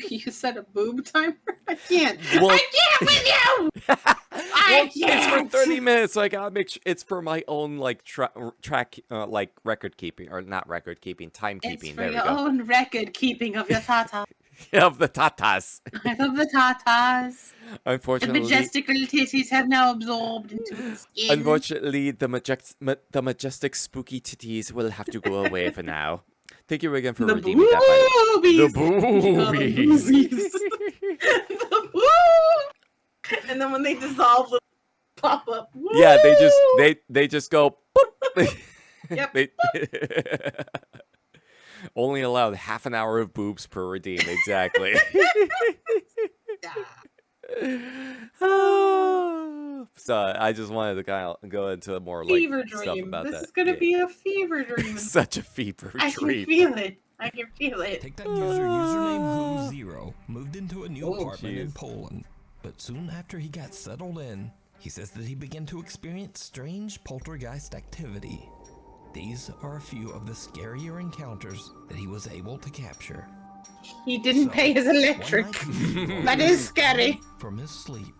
You said a boob timer? I can't. Well, I can't with you! Well, it's for 30 minutes, so I gotta make sure it's for my own like track like record keeping, or not record keeping, time keeping. It's for There we your go. own record keeping of your tatas. Of the tatas. I love the tatas. The Unfortunately, majestic little titties have now absorbed into the skin. unfortunately, the majestic spooky titties will have to go away for now. Thank you again for The redeeming that. By boobies. the boobies. The boo. And then when they dissolve, they'll pop up. Woo! Yeah, they just go. Boop. Yep. They only allowed half an hour of boobs per redeem. Exactly. So I just wanted to kind of go into more like Fever stuff dream. about This that. is gonna Yeah. be a fever dream. Such a fever I can dream. feel it. I can feel it. Take that user, username Who0, moved into a new Oh, apartment in jeez. Poland. But soon after he got settled in, he says that he began to experience strange poltergeist activity. These are a few of the scarier encounters that he was able to capture. He didn't So, pay his one electric. night Who0 That is scary. from his sleep.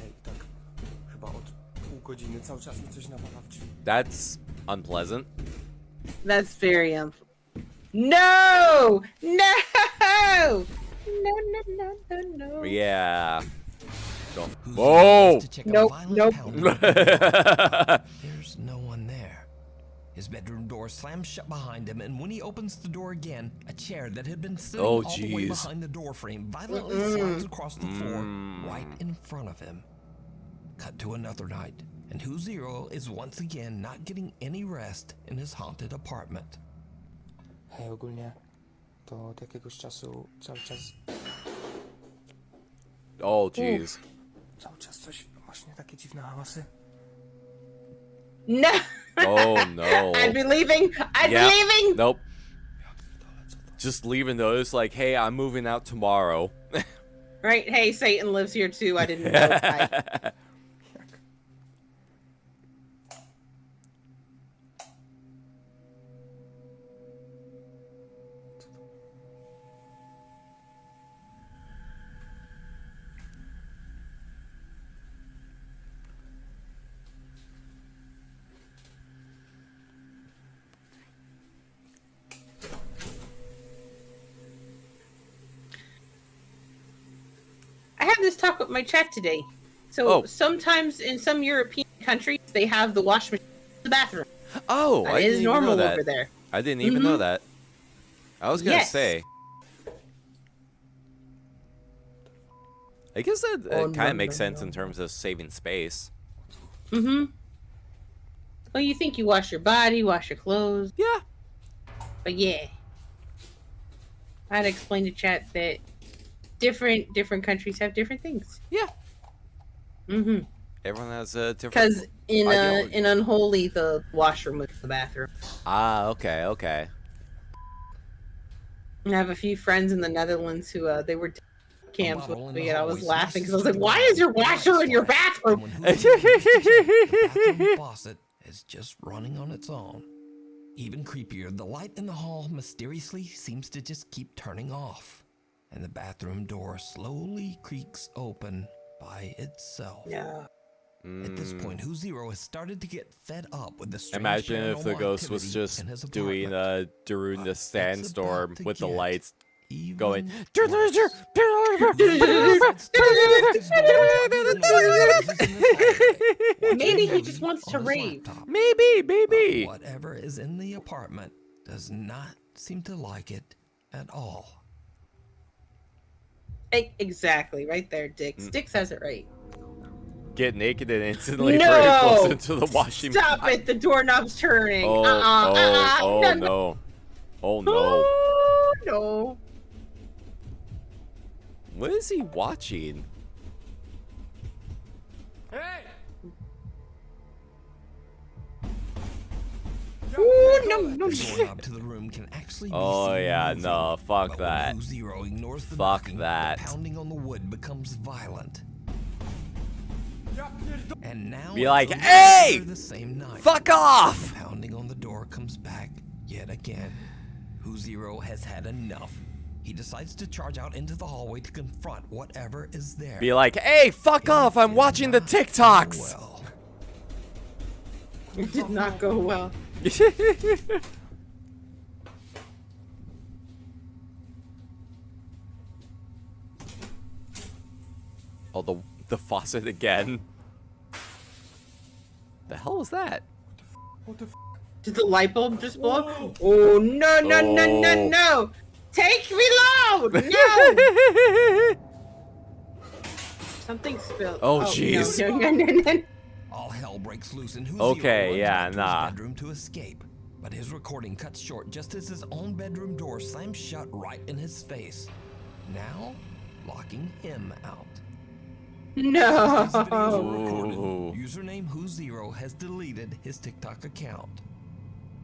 Ej, tak chyba od pół godziny cały czas mi coś nawala w drzwi. That's unpleasant. That's very No! No! No, no, no, no, no. Yeah. Don't. Who0 Whoa! goes to check a Nope, violent nope. pounding on the door. There's no one there. His bedroom door slams shut behind him, and when he opens the door again, a chair that had been sitting Oh, all the way jeez. behind the door frame violently slides across the floor right in front of him. Cut to another night, and Who0 is once again not getting any rest in his haunted apartment. Hej, ogólnie to od jakiegoś czasu cały czas Oh, jeez. coś, właśnie takie dziwne hałasy. No! Oh no. I'd be leaving. I'd Yeah. be leaving. Nope. Just leaving those like, hey, I'm moving out tomorrow. Right. Hey, Satan lives here too. I didn't know. Bye. I had this talk with my chat today. So sometimes in some European countries they have the wash machine in the bathroom. Oh, That I is didn't even know normal that. over there. I didn't even know that. I was gonna Yes. say. I guess that kind of makes sense in terms of saving space. Mm-hmm. Well, you think you wash your body, wash your clothes. Yeah. But yeah. I had to explain to chat that different countries have different things. Yeah. Mm-hmm. Everyone has a different. Because ideology. in Unholy, the washroom was the bathroom. Ah, okay, okay. And I have a few friends in the Netherlands who they were camps bottle with in me, the and I was hallway laughing because I was smashes like, "Why is your washer in your bathroom?" When Who0 goes to check, the bathroom faucet is just running on its own. Even creepier, the light in the hall mysteriously seems to just keep turning off, and the bathroom door slowly creaks open by itself. Yeah. At this point, Who0 has started to get fed up with the strange Imagine if the paranormal ghost was activity just in his doing apartment. Darun the But sandstorm it's about with the to get lights even going. worse. Maybe he just wants to rave. Maybe. Whatever is in the apartment does not seem to like it at all. Exactly, right there, Dick. Sticks has it right. Get naked and instantly No! very close into the washing. Stop it! The doorknob's turning. Oh, no. Oh no. Oh, no. What is he watching? Ooh, no. The doorknob to the room can actually be Oh seen yeah, moving, no, fuck but that. when Who0 ignores the Fuck knocking, that. The pounding on the wood becomes violent. And now Be it's like, over "Hey! the same night. Fuck off!" The pounding on the door comes back yet again. Who0 has had enough. He decides to charge out into the hallway to confront whatever is there. Be like, hey, fuck off! I'm watching the TikToks. Well, It did not go well. Oh, the faucet again. The hell was that? What the f? Did the light bulb just blow up? Oh, no, no, no, no, no! Take reload! No! Something spilled. Oh, jeez. No, no, no, no, no. All hell breaks loose and Who Okay, Zero yeah, runs back to nah. his bedroom to escape. But his recording cuts short just as his own bedroom door slams shut right in his face. Now, locking him out. No. Since these videos were recorded, username Who Zero has deleted his TikTok account.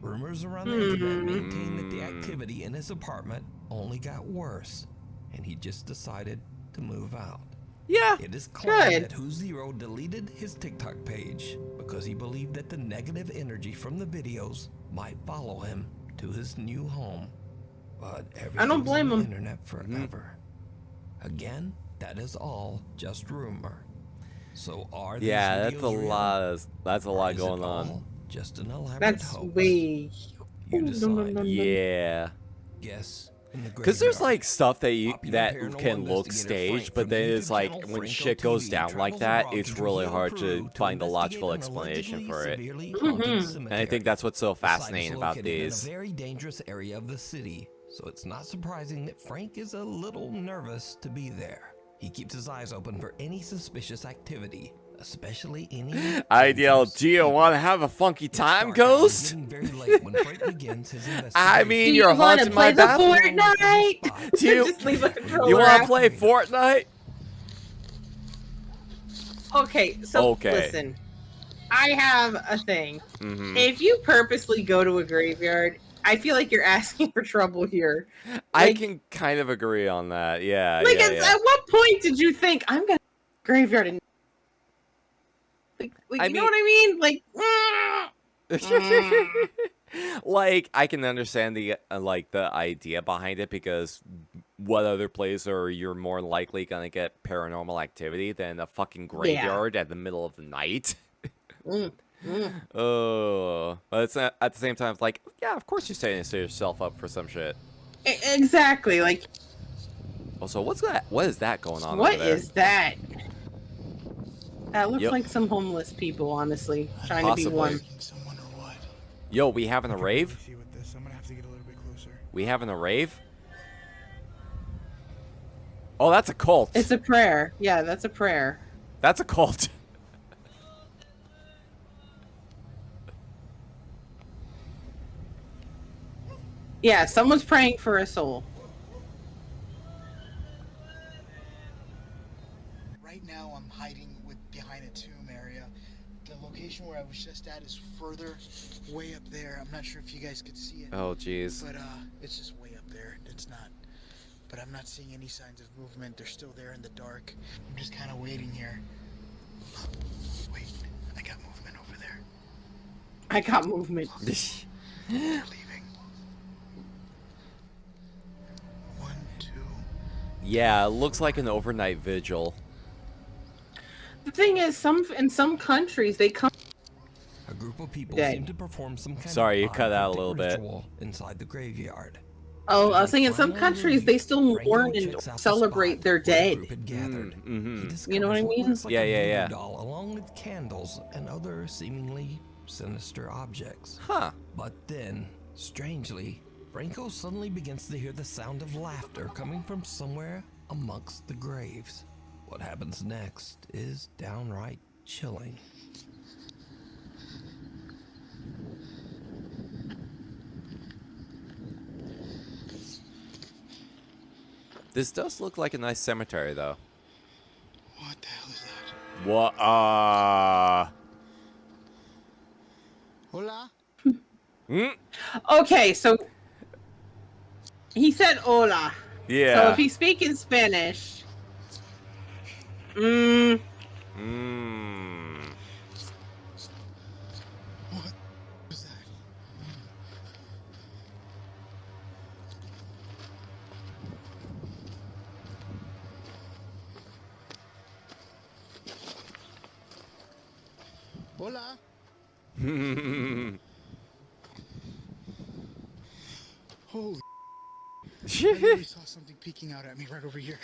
Rumors around the internet maintain that the activity in his apartment only got worse, and he just decided to move out. Yeah. It is claimed that Who Zero deleted his TikTok page because he believed that the negative energy from the videos might follow him to his new home. But I don't blame on the him. internet forever. Again, that is all just rumor. So are these Yeah, videos that's a real? lot Or is going it on. all just an elaborate That's hoax? way. You decide. Yeah. Guess in the Because there's graveyard. like stuff that Popular that paranormal can look investigator staged, Frank but from then the it's YouTube like channel when Franco shit goes TV down like travels that, abroad it's to really Trujillo, hard Peru to find a investigate logical an explanation allegedly for it. severely haunted cemetery. And I think that's what's so The site is fascinating about located in these. a very dangerous area of the city, so it's not surprising that Frank is a little nervous to be there. He keeps his eyes open for any suspicious activity, especially any Ideal, dangerous do you people. want to have a funky It's time, dark out and Ghost? getting very late when Frank begins his I investigation. mean, Do you're you want to haunting play my the bathroom. Fortnite? Do you, Just leave a controller you want out. to play Fortnite? Okay, so Okay. listen. I have a thing. Mm-hmm. If you purposely go to a graveyard, I feel like you're asking for trouble here. I Like, can kind of agree on that. Yeah, like yeah, it's, yeah. at what point did you think I'm gonna graveyard and like I you know what I mean? Like, like I can understand the like the idea behind it, because what other place are you're more likely gonna get paranormal activity than a fucking graveyard at the middle of the night? Oh, but it's at the same time, it's like, yeah, of course you're setting yourself up for some shit. exactly. Like, Also, what's that? What is that going on what over there? is that? That looks Yep. like some homeless people, honestly, trying Possibly. to be one. Someone or what? Yo, we having a rave? See with this. I'm gonna have to get a little bit closer. We having a rave? Oh, that's a cult. It's a prayer. Yeah, that's a prayer. That's a cult. Yeah, someone's praying for a soul. Right now, I'm hiding behind a tomb area. The location where I was just at is further, way up there. I'm not sure if you guys could see it. Oh, jeez. But it's just way up there. It's not. But I'm not seeing any signs of movement. They're still there in the dark. I'm just kind of waiting here. Wait, I got movement over there. I got movement. They're leaving. 1, 2. Yeah, it looks like an overnight vigil. The thing is, in some countries they come. A group of people Dead. seem to perform some kind Sorry, you of cut out a cryptic little bit. ritual inside the graveyard. Oh, I was saying in some Finally, countries they still Franco mourn and checks out the celebrate spot their where the dead. group had gathered. He You know what I discovers mean? looks like Yeah, a yeah, voodoo yeah. doll, along with candles and other seemingly sinister objects. Huh. But then, strangely, Franco suddenly begins to hear the sound of laughter coming from somewhere amongst the graves. What happens next is downright chilling. This does look like a nice cemetery, though. What the hell is that? What? Hola? Okay, so he said hola. Yeah. So if he's speaking Spanish, What is that? Hola? Holy I literally saw something peeking out at me right over here.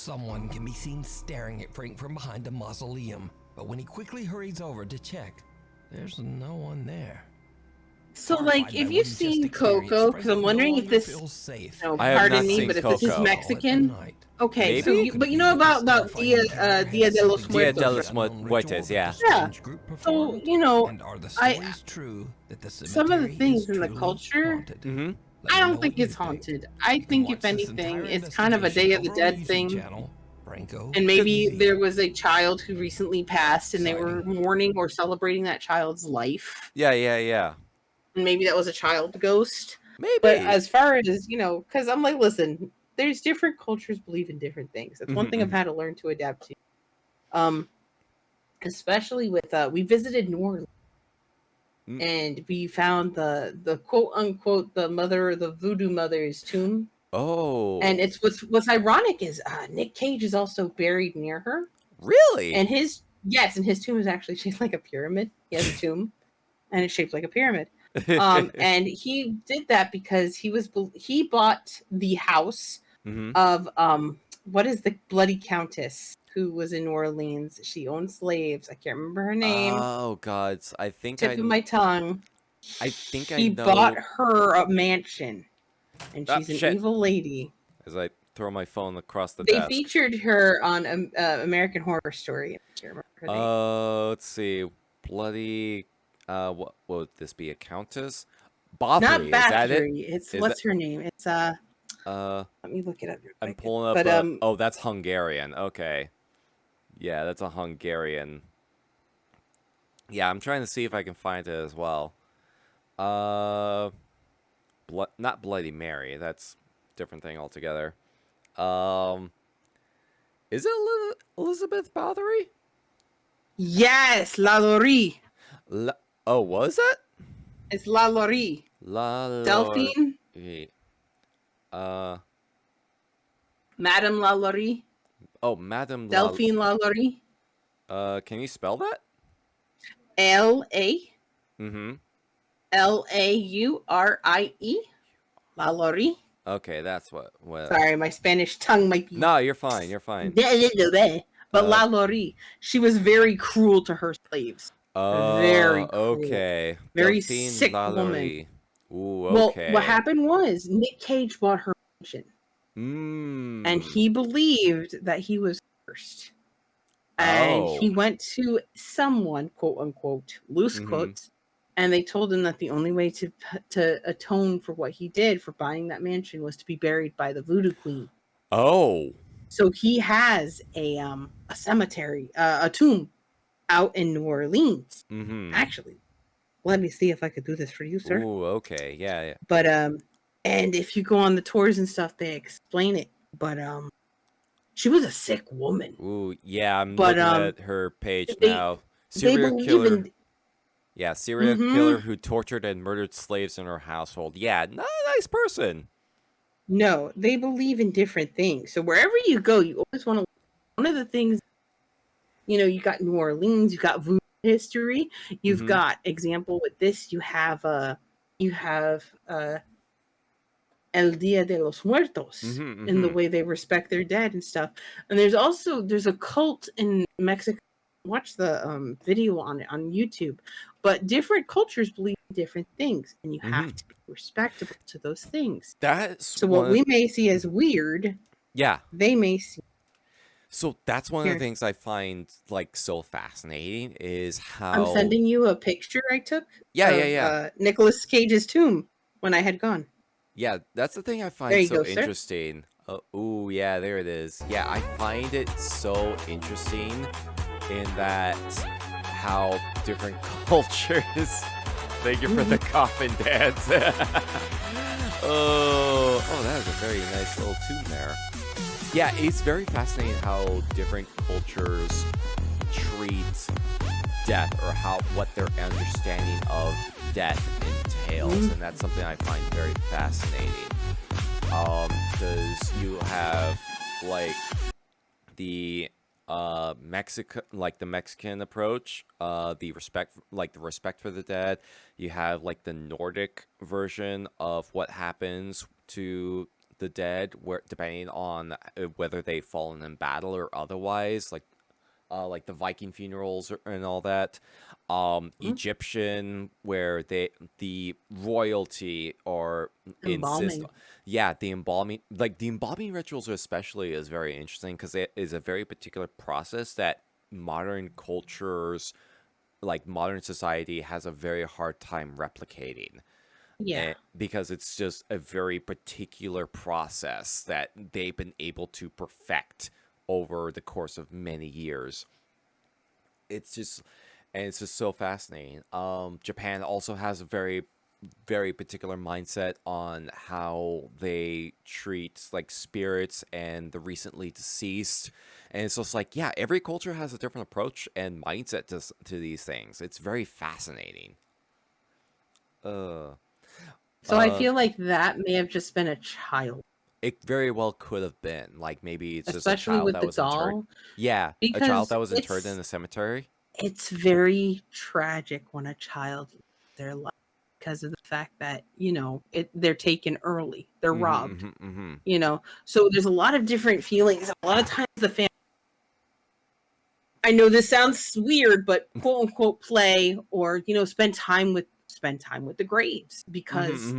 Someone can be seen staring at Frank from behind the mausoleum, but when he quickly hurries over to check, there's no one there. So, like, if you've seen Coco, because I'm wondering if this, I have pardon not me, seen but if this is Coco. Mexican, okay, so Maybe? but you know about Dia de los Dia Muertos, de los Muertos, yeah. yeah. So you know, some of the things in the culture, I don't think it's haunted. I think if anything, it's kind of a Day of the Dead thing. And maybe there was a child who recently passed, and they were mourning or celebrating that child's life. Yeah. And maybe that was a child ghost. Maybe. But as far as, you know, because I'm like, listen, there's different cultures believe in different things. That's one thing I've had to learn to adapt to. Especially with, we visited New Orleans. And we found the quote unquote, the voodoo mother's tomb. Oh. And it's what's ironic is Nick Cage is also buried near her. Really? And his tomb is actually shaped like a pyramid. He has a tomb, and it's shaped like a pyramid. And he did that because he bought the house of what is the bloody countess who was in New Orleans. She owned slaves. I can't remember her name. Oh God, I think Tip of my tongue. I think he know. bought her a mansion, and she's an evil lady. As I throw my phone across the They desk. featured her on American Horror Story. I can't remember her name. Let's see, bloody. What would this be? A countess? Bathory. Not Is that it? Bathory. It's what's her name? It's let me look it up. I'm pulling up. But, oh, that's Hungarian. Okay. Yeah, that's a Hungarian. Yeah, I'm trying to see if I can find it as well. Not Bloody Mary. That's a different thing altogether. Is it Elizabeth Bathory? Yes, La Laurie. Oh, was it? It's La Laurie. Delphine. Madame La Laurie. Oh, Madame Delphine La Laurie. Can you spell that? L-A. Mm-hmm. L-A-U-R-I-E. La Laurie. Okay, that's what. Sorry, my Spanish tongue might be. No, you're fine. You're fine. But La Laurie, she was very cruel to her slaves. Very cruel. Okay. Very Delphine sick Lalaurie. woman. Ooh, okay. Well, what happened was Nick Cage bought her mansion. And he believed that he was cursed. And he went to someone, quote unquote, loose quotes, and they told him that the only way to atone for what he did for buying that mansion was to be buried by the voodoo queen. Oh. So he has a cemetery, a tomb out in New Orleans. Actually, let me see if I could do this for you, sir. Ooh, okay. Yeah. But and if you go on the tours and stuff, they explain it. But she was a sick woman. Ooh, yeah. I'm looking at her page now. Serial killer. Serial killer who tortured and murdered slaves in her household. Yeah, not a nice person. No, they believe in different things. So wherever you go, you always want to. One of the things, you know, you got New Orleans, you got voodoo history, you've got example with this. You have El Dia de los Muertos in the way they respect their dead and stuff. And there's a cult in Mexico. Watch the video on it on YouTube. But different cultures believe in different things, and you have to be respectable to those things. So what we may see as weird, they may see. So that's one of the things I find like so fascinating is how I'm sending you a picture I took. Yeah. Nicolas Cage's tomb when I had gone. Yeah, that's the thing I find so interesting. Oh, yeah, there it is. Yeah, I find it so interesting in that how different cultures. Thank you for the coffin dance. Oh, that is a very nice little tune there. Yeah, it's very fascinating how different cultures treat death or what their understanding of death entails, and that's something I find very fascinating. Because you have like the Mexican approach, the respect for the dead. You have like the Nordic version of what happens to the dead, where depending on whether they've fallen in battle or otherwise, like the Viking funerals and all that. Egyptian, where the royalty or insist. Embalming. Yeah, the embalming rituals especially is very interesting because it is a very particular process that modern cultures, like modern society, has a very hard time replicating. Yeah. Because it's just a very particular process that they've been able to perfect over the course of many years. It's just so fascinating. Japan also has a very, very particular mindset on how they treat like spirits and the recently deceased. And it's just like, yeah, every culture has a different approach and mindset to these things. It's very fascinating. So I feel like that may have just been a child, It very well could have been. Like maybe it's just a especially child with that the was interred. doll, Yeah, a child because that was interred in a cemetery. it's very tragic when a child loses their life because of the fact that they're taken early, they're robbed. So there's a lot of different feelings. A lot of times the family, I know this sounds weird, but quote unquote play or spend time with the graves because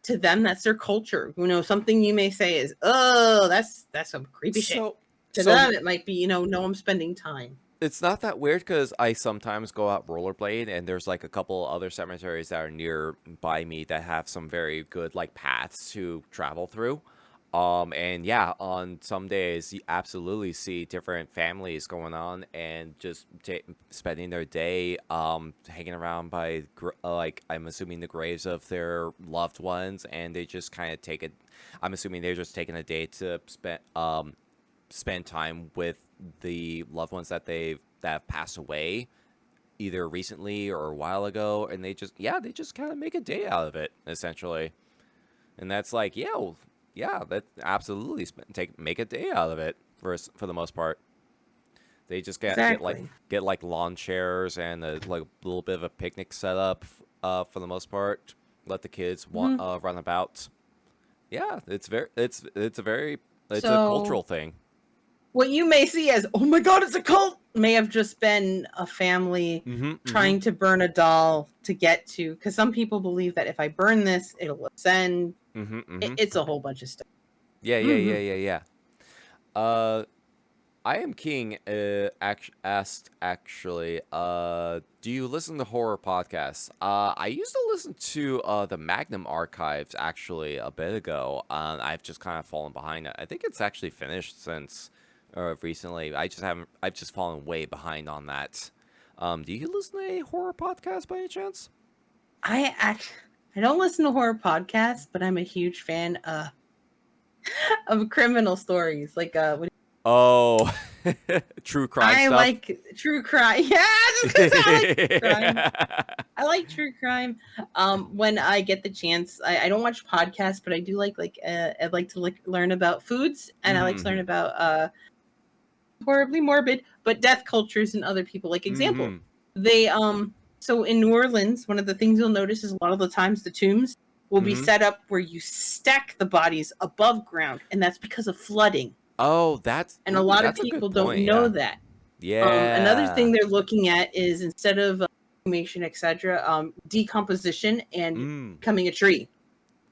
to them that's their culture. Something you may say is, oh, that's some creepy shit. To them it might be, no, I'm spending time. It's not that weird because I sometimes go out rollerblade and there's like a couple other cemeteries that are nearby me that have some very good like paths to travel through. And yeah, on some days you absolutely see different families going on and just spending their day hanging around by like I'm assuming the graves of their loved ones, and they just kind of take it. I'm assuming they're just taking a day to spend time with the loved ones that have passed away either recently or a while ago, and they just kind of make a day out of it essentially. And that's like, that absolutely make a day out of it for the most part. They just get lawn chairs and a little bit of a picnic set up for the most part. Let the kids run about. Yeah, it's a cultural thing. What you may see as, oh my god, it's a cult, may have just been a family trying to burn a doll to get to, because some people believe that if I burn this, it'll ascend. It's a whole bunch of stuff. Yeah. I am King asked actually, do you listen to horror podcasts? I used to listen to the Magnum Archives actually a bit ago. I've just kind of fallen behind it. I think it's actually finished since recently. I've just fallen way behind on that. Do you listen to a horror podcast by any chance? I don't listen to horror podcasts, but I'm a huge fan of criminal stories. Like true crime I stuff? like true crime. Yeah, just because I like true crime. I like true crime. When I get the chance, I don't watch podcasts, but I do I'd like to learn about foods, and I like to learn about horribly morbid but death cultures and other people. Like example, they so in New Orleans, one of the things you'll notice is a lot of the times the tombs will be set up where you stack the bodies above ground, and that's because of flooding. Oh, a lot of people don't know that. Yeah. Another thing they're looking at is, instead of cremation, etc., decomposition and becoming a tree.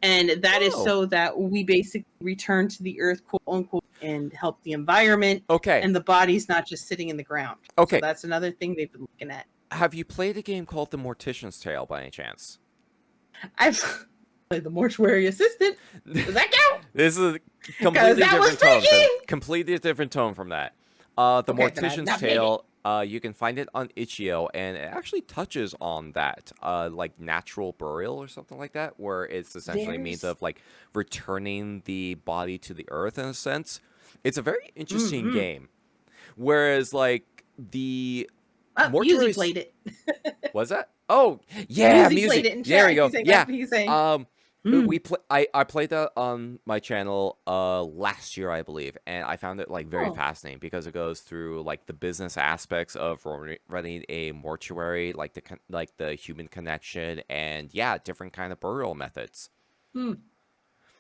And that is so that we basically return to the earth, quote unquote, and help the environment. Okay. And the body's not just sitting in the ground. Okay. So that's another thing they've been looking at. Have you played a game called The Mortician's Tale by any chance? I've played The Mortuary Assistant. Does that count? This is a completely different tone from that. The Mortician's Tale, you can find it on itch.io, and it actually touches on that, like natural burial or something like that, where it's essentially a means of like returning the body to the earth in a sense. It's a very interesting game. Whereas like the Musi played it. Was that? Oh yeah, Musi played it in there we go. Yeah. I played that on my channel last year, I believe, and I found it like very fascinating because it goes through like the business aspects of running a mortuary, like the human connection, and different kind of burial methods.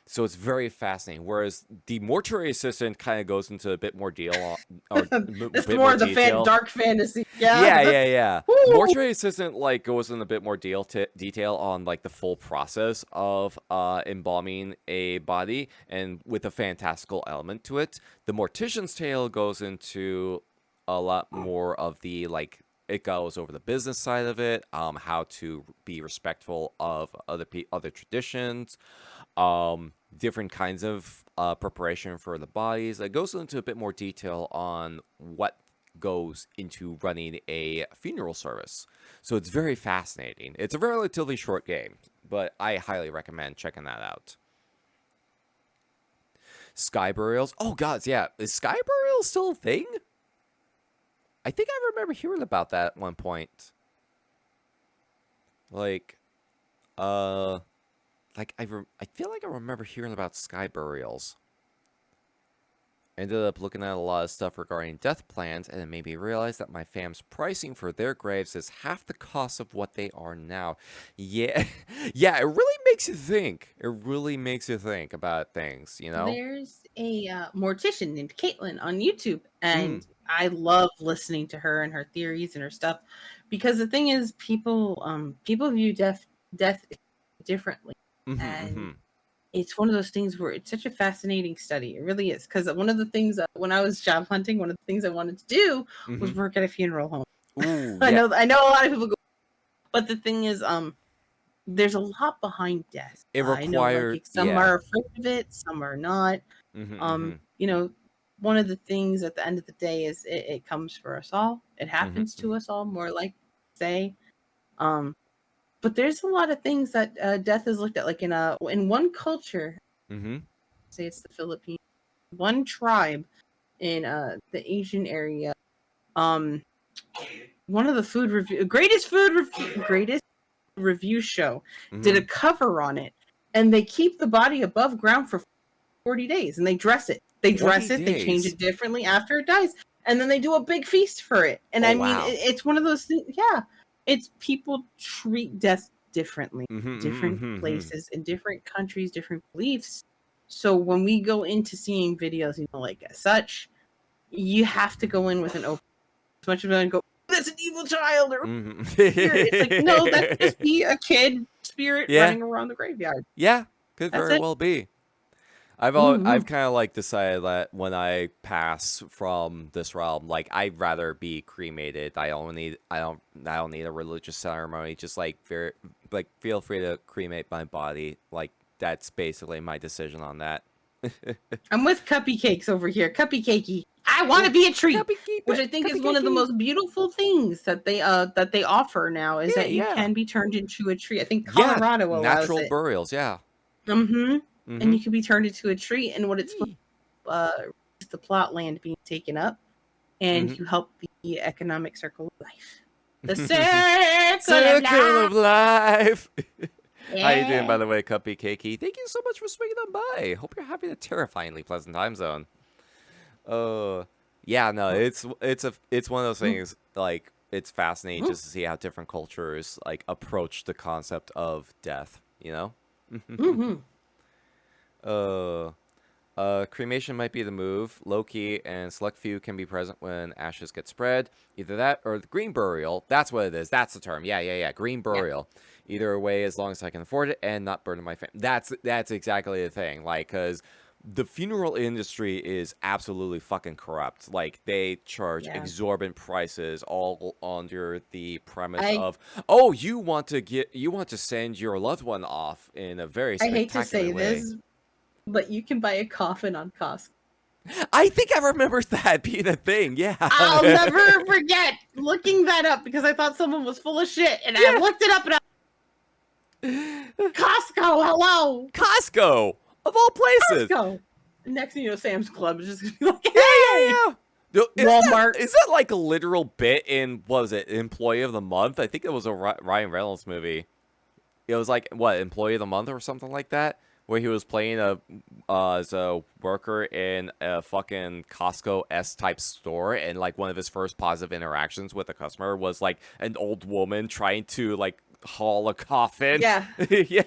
So it's very fascinating. Whereas the mortuary assistant kind of goes into a bit more deal or It's bit more more the detail. dark fantasy. Yeah, Yeah, that's- yeah. Woo! Mortuary assistant like goes in a bit more detail on like the full process of embalming a body, and with a fantastical element to it. The mortician's tale goes into a lot more of the like. It goes over the business side of it, how to be respectful of other traditions, different kinds of preparation for the bodies. It goes into a bit more detail on what goes into running a funeral service. So it's very fascinating. It's a relatively short game, but I highly recommend checking that out. Sky burials. Oh gods, yeah. Is sky burial still a thing? I think I remember hearing about that at one point. Like, I feel like I remember hearing about sky burials. Ended up looking at a lot of stuff regarding death plans, and it made me realize that my fam's pricing for their graves is half the cost of what they are now. Yeah, yeah, it really makes you think. It really makes you think about things, you know? There's a mortician named Caitlin on YouTube, and I love listening to her and her theories and her stuff, because the thing is, people view death differently, and it's one of those things where it's such a fascinating study. It really is, because one of the things when I was job hunting, one of the things I wanted to do was work at a funeral home. Ooh, I know a lot of people go, but the thing is, there's a lot behind death. It I know, like, some are afraid of it, some are not. You know, one of the things at the end of the day is it comes for us all. It happens to us all, more like say. But there's a lot of things that death is looked at, like in one culture. Say it's the Philippines, one tribe in the Asian area. One of the greatest review show did a cover on it, and they keep the body above ground for 40 days, and they dress it. They change it differently after it dies, and then they do a big feast for it. And I mean, it's one of those things. Yeah, it's people treat death differently, different places in different countries, different beliefs. So when we go into seeing videos, you know, like as such, you have to go in with an open, as much as I go, that's an evil child, or it's like, no, that could just be a kid spirit running around the graveyard. Yeah, could very well be. I've kind of like decided that when I pass from this realm, like I'd rather be cremated. I don't need a religious ceremony. Just like feel free to cremate my body. Like that's basically my decision on that. I'm with Cuppy Cakes over here. Cuppy Cakey. I want to be a tree, which I think is one of the most beautiful things that they offer now, is that you can be turned into a tree. I think Colorado allows natural burials. Yeah. And you can be turned into a tree, and what it's is the plot land being taken up, and you help the economic circle of life. The circle of life. Yeah. How you doing, by the way, Cuppy Cakey? Thank you so much for swinging on by. Hope you're having a terrifyingly pleasant time zone. Yeah, no, it's one of those things, like, it's fascinating just to see how different cultures like approach the concept of death, you know? Cremation might be the move. Low-key and select few can be present when ashes get spread. Either that or the green burial. That's what it is. That's the term. Yeah. Green burial. Yeah. Either way, as long as I can afford it and not burden my family. That's exactly the thing. Like, because the funeral industry is absolutely fucking corrupt. Like, they charge exorbitant prices all under the premise of, oh, you want to send your loved one off in a very spectacular way. This, but you can buy a coffin on Costco. I think I remember that being a thing, yeah. I'll never forget looking that up, because I thought someone was full of shit, and I looked it up, and Costco, hello! Costco! Of all places! Costco! Next thing you know, Sam's Club is just gonna be like, hey! Yeah. Walmart. Is that like a literal bit in, what was it, Employee of the Month? I think it was a Ryan Reynolds movie. It was like, what, Employee of the Month or something like that? Where he was playing as a worker in a fucking Costco-esque type store, and like one of his first positive interactions with a customer was like an old woman trying to like haul a coffin. Yeah. Yeah.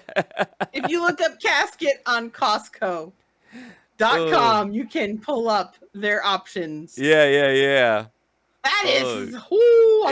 If you look up casket on Costco.com, you can pull up their options. Yeah. That is, I'm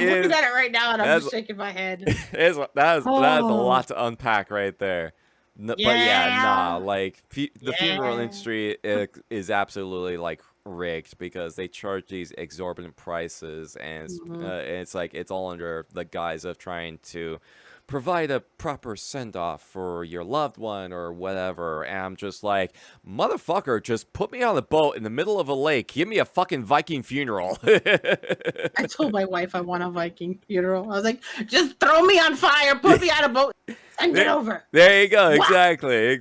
looking at it right now and I'm just shaking my head. That is a lot to unpack right there. But yeah, nah, like the funeral industry is absolutely like rigged because they charge these exorbitant prices, and it's like it's all under the guise of trying to provide a proper send-off for your loved one or whatever. And I'm just like, motherfucker, just put me on a boat in the middle of a lake, give me a fucking Viking funeral. I told my wife I want a Viking funeral. I was like, just throw me on fire, put me on a boat, and get over. There you go. Exactly.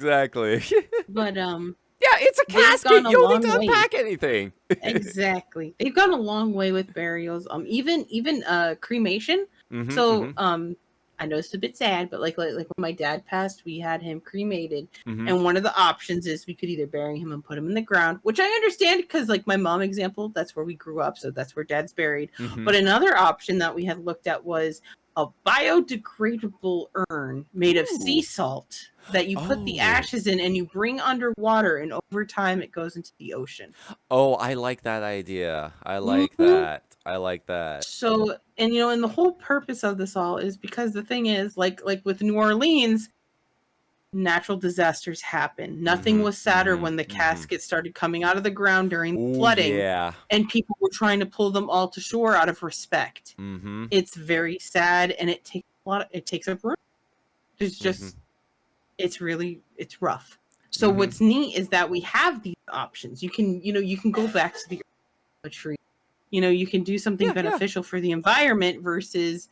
But yeah, it's a casket. You don't need to unpack anything. Exactly. They've gone a long way with burials. Even cremation. I know it's a bit sad, but like when my dad passed, we had him cremated, and one of the options is we could either bury him and put him in the ground, which I understand because like my mom example, that's where we grew up, so that's where dad's buried. But another option that we had looked at was a biodegradable urn made of sea salt that you put the ashes in and you bring underwater, and over time it goes into the ocean. Oh, I like that idea. I like that. So, and and the whole purpose of this all is because the thing is, like with New Orleans, natural disasters happen. Nothing was sadder when the caskets started coming out of the ground during flooding, and people were trying to pull them all to shore out of respect. It's very sad, and it takes it takes up room. It's just, it's rough. So what's neat is that we have these options. You can go back to the tree. You can do something beneficial for the environment versus,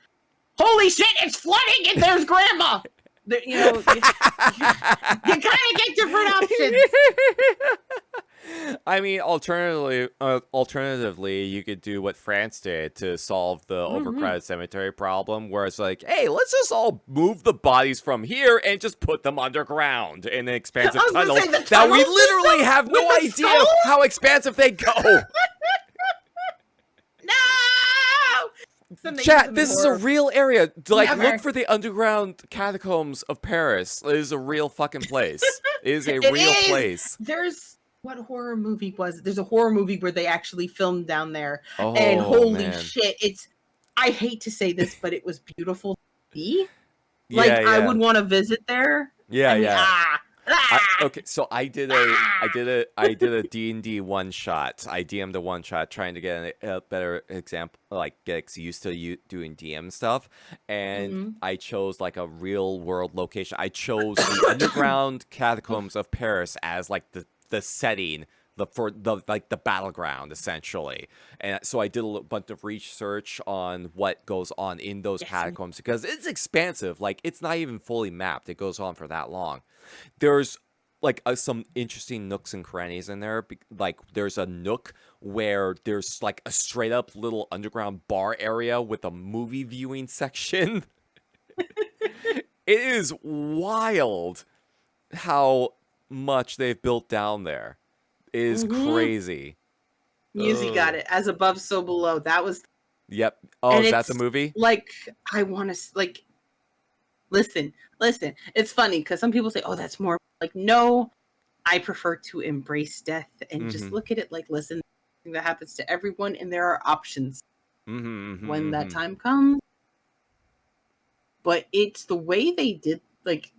holy shit, it's flooding and there's grandma. You kind of get different options. I mean, alternatively, you could do what France did to solve the overcrowded cemetery problem, where it's like, hey, let's just all move the bodies from here and just put them underground in an expansive tunnel that we literally have no idea how expansive they go. Chat, this is a real area. Like, look for the underground catacombs of Paris. It is a real fucking place. It is a real place. What horror movie was it? There's a horror movie where they actually filmed down there. And holy shit, I hate to say this, but it was beautiful to see. Like, I would want to visit there. Okay, so I did a D&D one shot. I DM'd a one shot trying to get a better example, like get used to doing DM stuff, and I chose like a real world location. I chose the underground catacombs of Paris as like the setting, for the battleground essentially. And so I did a bunch of research on what goes on in those catacombs, because it's expansive. Like, it's not even fully mapped. It goes on for that long. There's like some interesting nooks and crannies in there. Like, there's a nook where there's like a straight up little underground bar area with a movie viewing section. It is wild how much they've built down there. It is crazy. Music got it. As above, so below. That was. Yep. Oh, is that the movie? Like, I want to like. Listen. It's funny because some people say, "Oh, that's more." Like, no, I prefer to embrace death and just look at it like, listen, that happens to everyone, and there are options when that time comes. But it's the way they did. Like,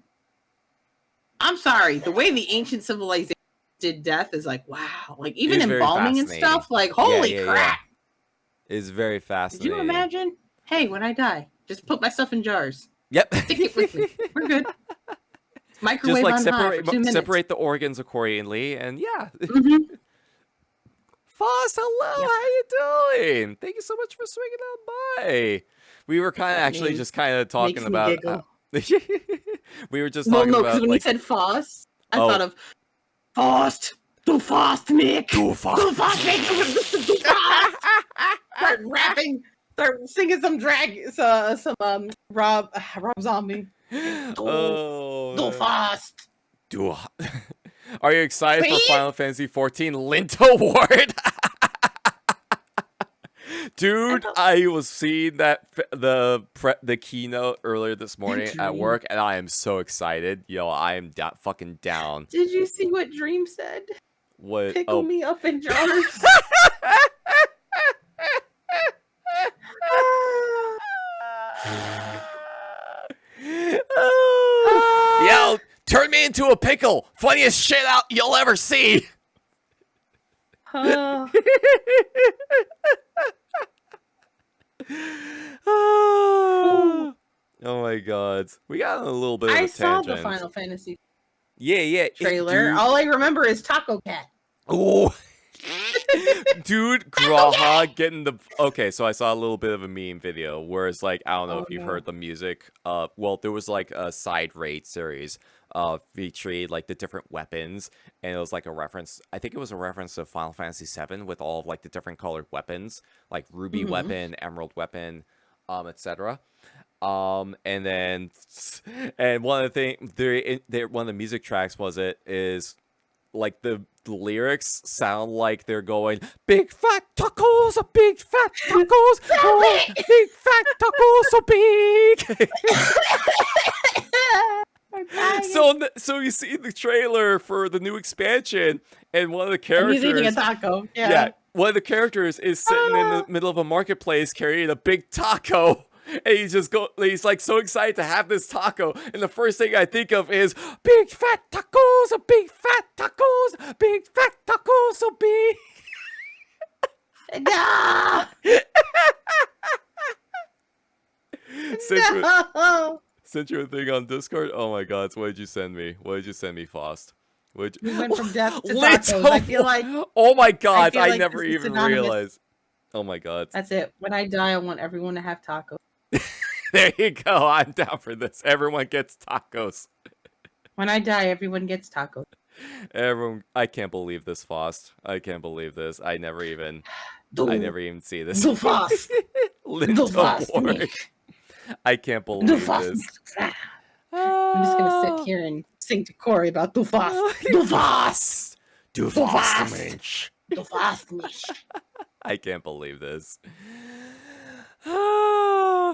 I'm sorry, the way the ancient civilization did death is like, wow. Like, even embalming and stuff, like, holy crap. It's very fascinating. Did you imagine? Hey, when I die, just put my stuff in jars. Yep. Stick it with me. We're good. Microwave just like on high for 2 minutes. separate the organs accordingly, and Foss, hello, how you doing? Thank you so much for swinging on by. We were kind of actually just kind of talking about. We were just talking about. because when you said Foss, I thought of Faust. Du fast, Mick. Du fast, Mick. Du fast. Start rapping. Start singing some Rob Zombie. Du fast. Are you excited for Final Fantasy 14 Lint Award? Dude, I was seeing the keynote earlier this morning at work, and I am so excited. Yo, I am fucking down. Did you see what Dream said? What? Pickle me up in jars. Yo, turn me into a pickle. Funniest shit you'll ever see. Oh my god. We got on a little bit of a tangent. I saw the Final Fantasy trailer. Dude. All I remember is Taco Cat. Oh. Dude, Graha getting the... Okay, so I saw a little bit of a meme video where it's like, I don't know if you've heard the music. Well, there was like a side raid series featuring like the different weapons, and it was like a reference. I think it was a reference to Final Fantasy VII with all of like the different colored weapons, like ruby weapon, emerald weapon, etc. And then one of the things, one of the music tracks is like the lyrics sound like they're going, big fat tacos, big fat tacos, oh, big fat tacos, so big. So you see the trailer for the new expansion, and one of the characters, he's eating a taco. Yeah, one of the characters is sitting in the middle of a marketplace carrying a big taco. And he's like so excited to have this taco. And the first thing I think of is big fat tacos, big fat tacos, big fat tacos, so big. No! Sent you a thing on Discord? Oh my god, what did you send me? What did you send me, Faust? We went from death to tacos. I feel like... Oh my god, I never even realized. Oh my god. That's it. When I die, I want everyone to have tacos. There you go. I'm down for this. Everyone gets tacos. When I die, everyone gets tacos. Everyone, I can't believe this, Faust. I can't believe this. I never even see this. Du Faust. Linda Ward. I can't believe this. I'm just gonna sit here and sing to Corey about Du Faust. Du Faust. Du Faust, Mensch. Du Faust, Mensch. I can't believe this.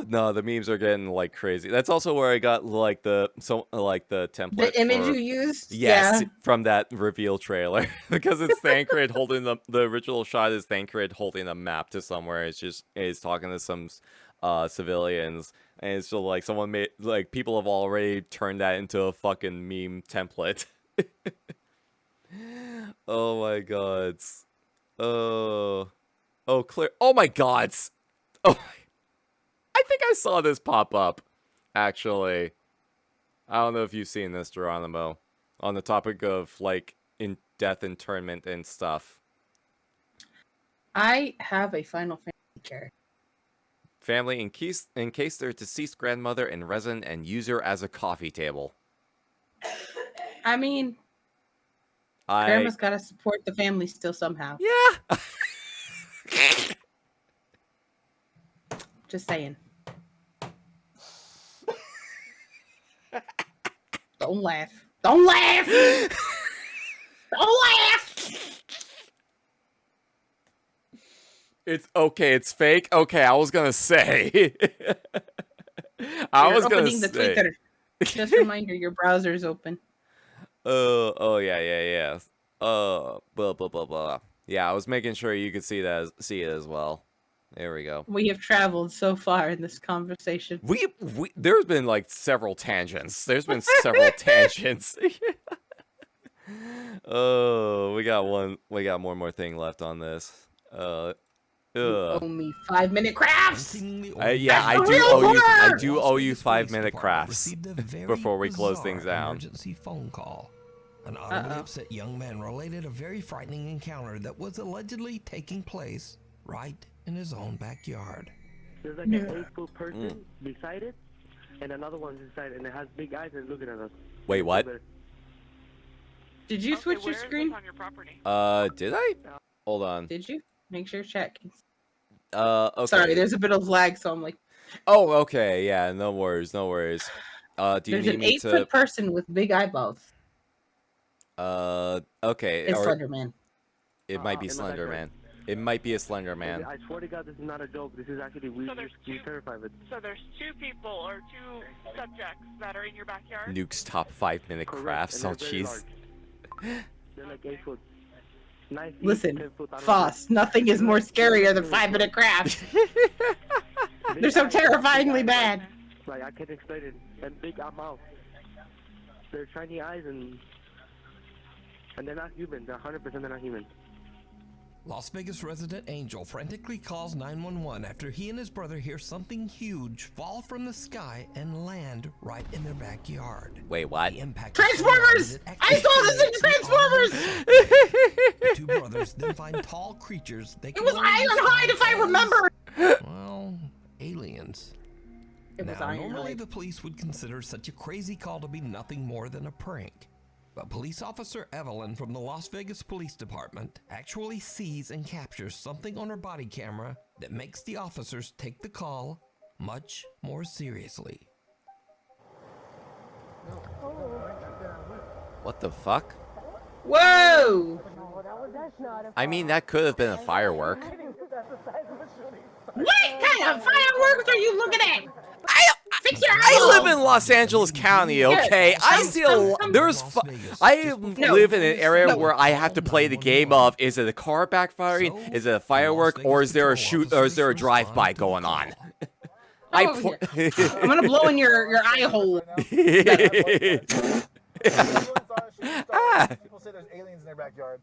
No, the memes are getting like crazy. That's also where I got like the template. The image you used? Yes, yeah. From that reveal trailer. Because it's Thancred holding the original shot is Thancred holding a map to somewhere. It's talking to some civilians. And it's just like someone made, like, people have already turned that into a fucking meme template. Oh my god. Oh clear. Oh my god. Oh, I think I saw this pop up, actually. I don't know if you've seen this, Geronimo, on the topic of, like, death internment and stuff. I have a Final Fantasy character. Family encase their deceased grandmother in resin and use her as a coffee table. I mean, Grandma's got to support the family still somehow. Yeah. Just saying. Don't laugh. Don't laugh! Don't laugh! It's okay, it's fake. Okay, I was gonna say. I was gonna say. Twitter. Just a reminder, your browser's open. Oh yeah. Blah blah blah blah. Yeah, I was making sure you could see it as well. There we go. We have traveled so far in this conversation. There's been like several tangents. There's been several tangents. Oh, we got one more thing left on this. You owe me 5-minute crafts. Yeah, I do owe you 5-minute crafts before we close things down. Emergency phone call. An audibly upset young man related a very frightening encounter that was allegedly taking place right in his own backyard. There's like an 8-foot person beside it, and another one's inside, and it has big eyes and looking at us. Wait, what? Did you switch your screen? Did I? Hold on. Did you? Make sure check. Okay. Sorry, there's a bit of lag, so I'm like. Oh, okay. Yeah, no worries. Do you there's need me to? There's an 8-foot person with big eyeballs. Okay. It's Slenderman. It might be Slenderman. It might be a Slender Man. I swear to God, this is not a joke. This is actually we're terrified of it. So there's 2 people or 2 subjects that are in your backyard? Nuke's top 5-minute crafts. Oh, jeez. They're like 8 foot. 9 feet, Listen, 10 foot, Foss, nothing is more scarier than 5-minute crafts. They're so terrifyingly bad. Like, I can't explain it. And big mouth. They're shiny eyes and they're not human. They're 100% they're not human. Las Vegas resident Angel frantically calls 911 after he and his brother hear something huge fall from the sky and land right in their backyard. Wait, what? The impact Transformers! I saw this in Transformers! The 2 brothers then find tall creatures they It was Ironhide, if I remember! Well, aliens. It was Now, normally Ironhide. the police would consider such a crazy call to be nothing more than a prank. But police officer Evelyn from the Las Vegas Police Department actually sees and captures something on her body camera that makes the officers take the call much more seriously. What the fuck? Whoa! I mean, that could have been a firework. What kind of fireworks are you looking at? Fix your I eyes! live in Los Angeles County, okay? I live in an area where I have to play the game of, is it a car backfiring, is it a firework, or is there a drive-by going on? I'm gonna blow in your eye hole. People say there's aliens in their backyard.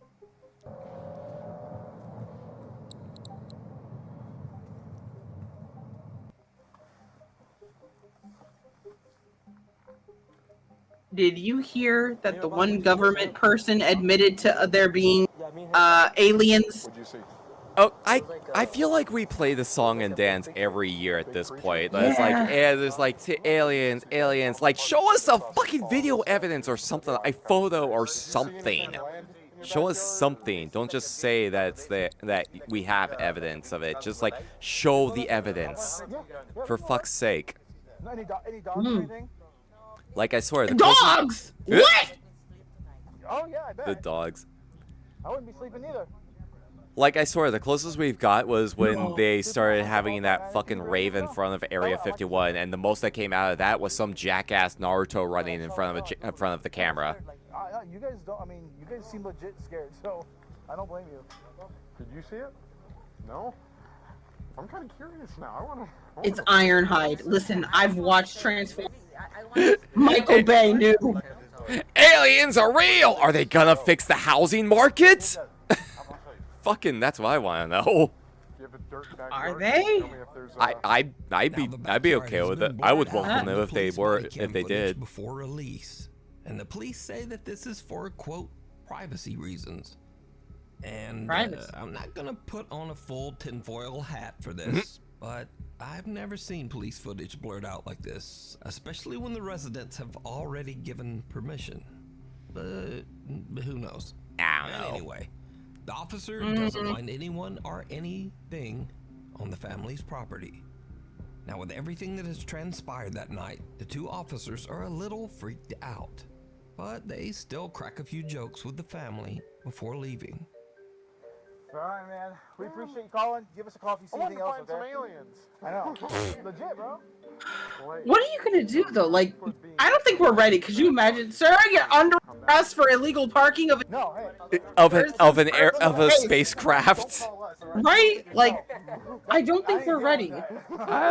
Did you hear that the one government person admitted to there being aliens? Oh, I feel like we play the song and dance every year at this point. It's like, yeah, there's like aliens. Like, show us a fucking video evidence or something, a photo or something. Show us something. Don't just say that we have evidence of it. Just like show the evidence, for fuck's sake. Any dogs or anything? Like, I swear, the dogs. What? Oh yeah, I bet. The dogs. I wouldn't be sleeping either. Like, I swear, the closest we've got was when they started having that fucking rave in front of Area 51, and the most that came out of that was some jackass Naruto running in front of the camera. You guys don't. I mean, you guys seem legit scared, so I don't blame you. Did you see it? No? I'm kind of curious now. I want to. It's Ironhide. Listen, I've watched Transformers. Michael Bay knew. Aliens are real! Are they gonna fix the housing market? Fucking, that's what I want to know. Are they? I'd be okay with it. I would welcome them if they did. Before release, and the police say that this is for quote privacy reasons. And I'm not gonna put on a full tinfoil hat for this, but I've never seen police footage blurred out like this, especially when the residents have already given permission. But who knows? I don't know. Anyway, the officer doesn't find anyone or anything on the family's property. Now, with everything that has transpired that night, the 2 officers are a little freaked out, but they still crack a few jokes with the family before leaving. All right, man. We appreciate you calling. Give us a call if you see anything else. I want to find some aliens. I know. Legit, bro. What are you gonna do though? Like, I don't think we're ready. Could you imagine, sir? You're under arrest for illegal parking of a spacecraft. Right? Like, I don't think we're ready.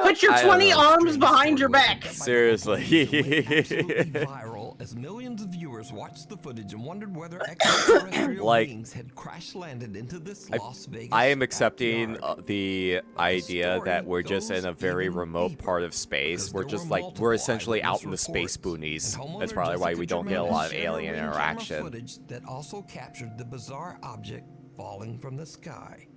Put your 20 arms behind your back. Seriously. Viral as millions of viewers watched the footage and wondered whether extraterrestrial beings had crash landed into this Las Vegas. I am accepting the idea that we're just in a very remote part of space. We're just like, we're essentially out in the space boonies. That's probably why we don't get a lot of alien interaction. Footage that also captured the bizarre object falling from the sky.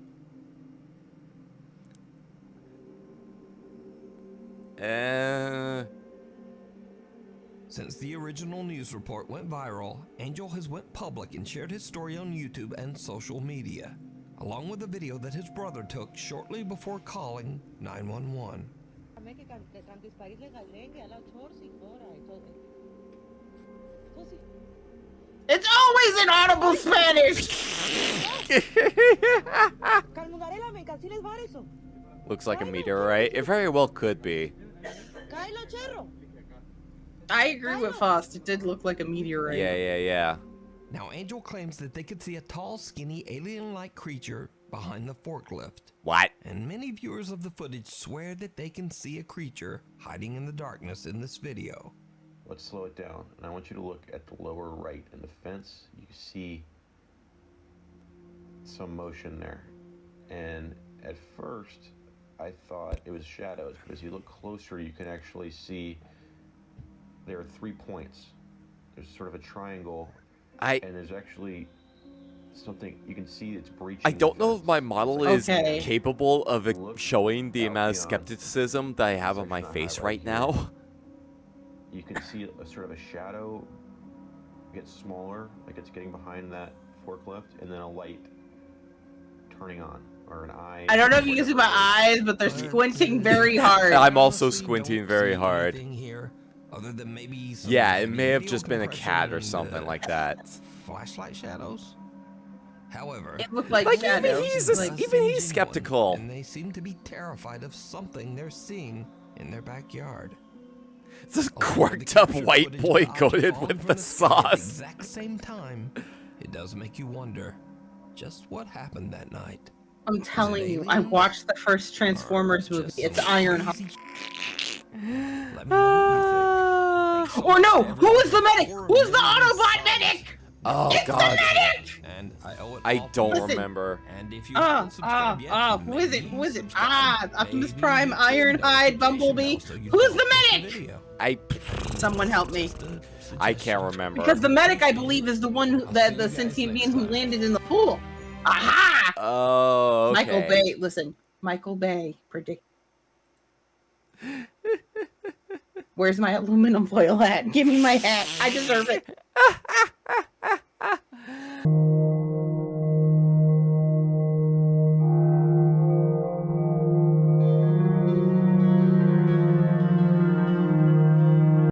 Since the original news report went viral, Angel has went public and shared his story on YouTube and social media, along with a video that his brother took shortly before calling 911. It's always in audible Spanish. Looks like a meteorite. It very well could be. I agree with Faust. It did look like a meteorite. Yeah. Now, Angel claims that they could see a tall, skinny, alien-like creature behind the forklift. What? And many viewers of the footage swear that they can see a creature hiding in the darkness in this video. Let's slow it down, and I want you to look at the lower right in the fence. You see some motion there. And at first, I thought it was shadows, but as you look closer, you can actually see there are 3 points. There's sort of a triangle, and there's actually something you can see it's breaching. I don't know if my model is Okay. capable of showing the amount of skepticism that I have on my face right now. You can see a sort of a shadow get smaller, like it's getting behind that forklift, and then a light turning on, or an eye. I don't know if you can see my eyes, but they're squinting very hard. I'm also squinting very hard. Here, other than maybe some Yeah, it may have video just been a cat or compression something and, like that. Flashlight shadows? However, It looked like even shadows. even he's skeptical. and they seem to be terrified of something they're seeing in their backyard. This quirked up white boy coated with the At the sauce. exact same time, it does make you wonder just what happened that night. I'm telling you, I watched the first Transformers movie. It's Ironheart. Let me know what you think. Or no, who is the medic? Who's the Autobot medic? Oh It's god. the medic! And I owe it I all to don't you. remember. And if you haven't subscribed yet, Who is it? maybe Who is it? subscribe. Optimus Maybe Prime, hit the Ironhide, notification Bumblebee. bell so you Who's don't the miss medic? video. Someone help me. I can't remember. Because the medic, I believe, is the one who, the sentient being who landed in the pool. Aha! Oh, okay. Michael Bay, listen. Michael Bay predict. Where's my aluminum foil hat? Give me my hat. I deserve it.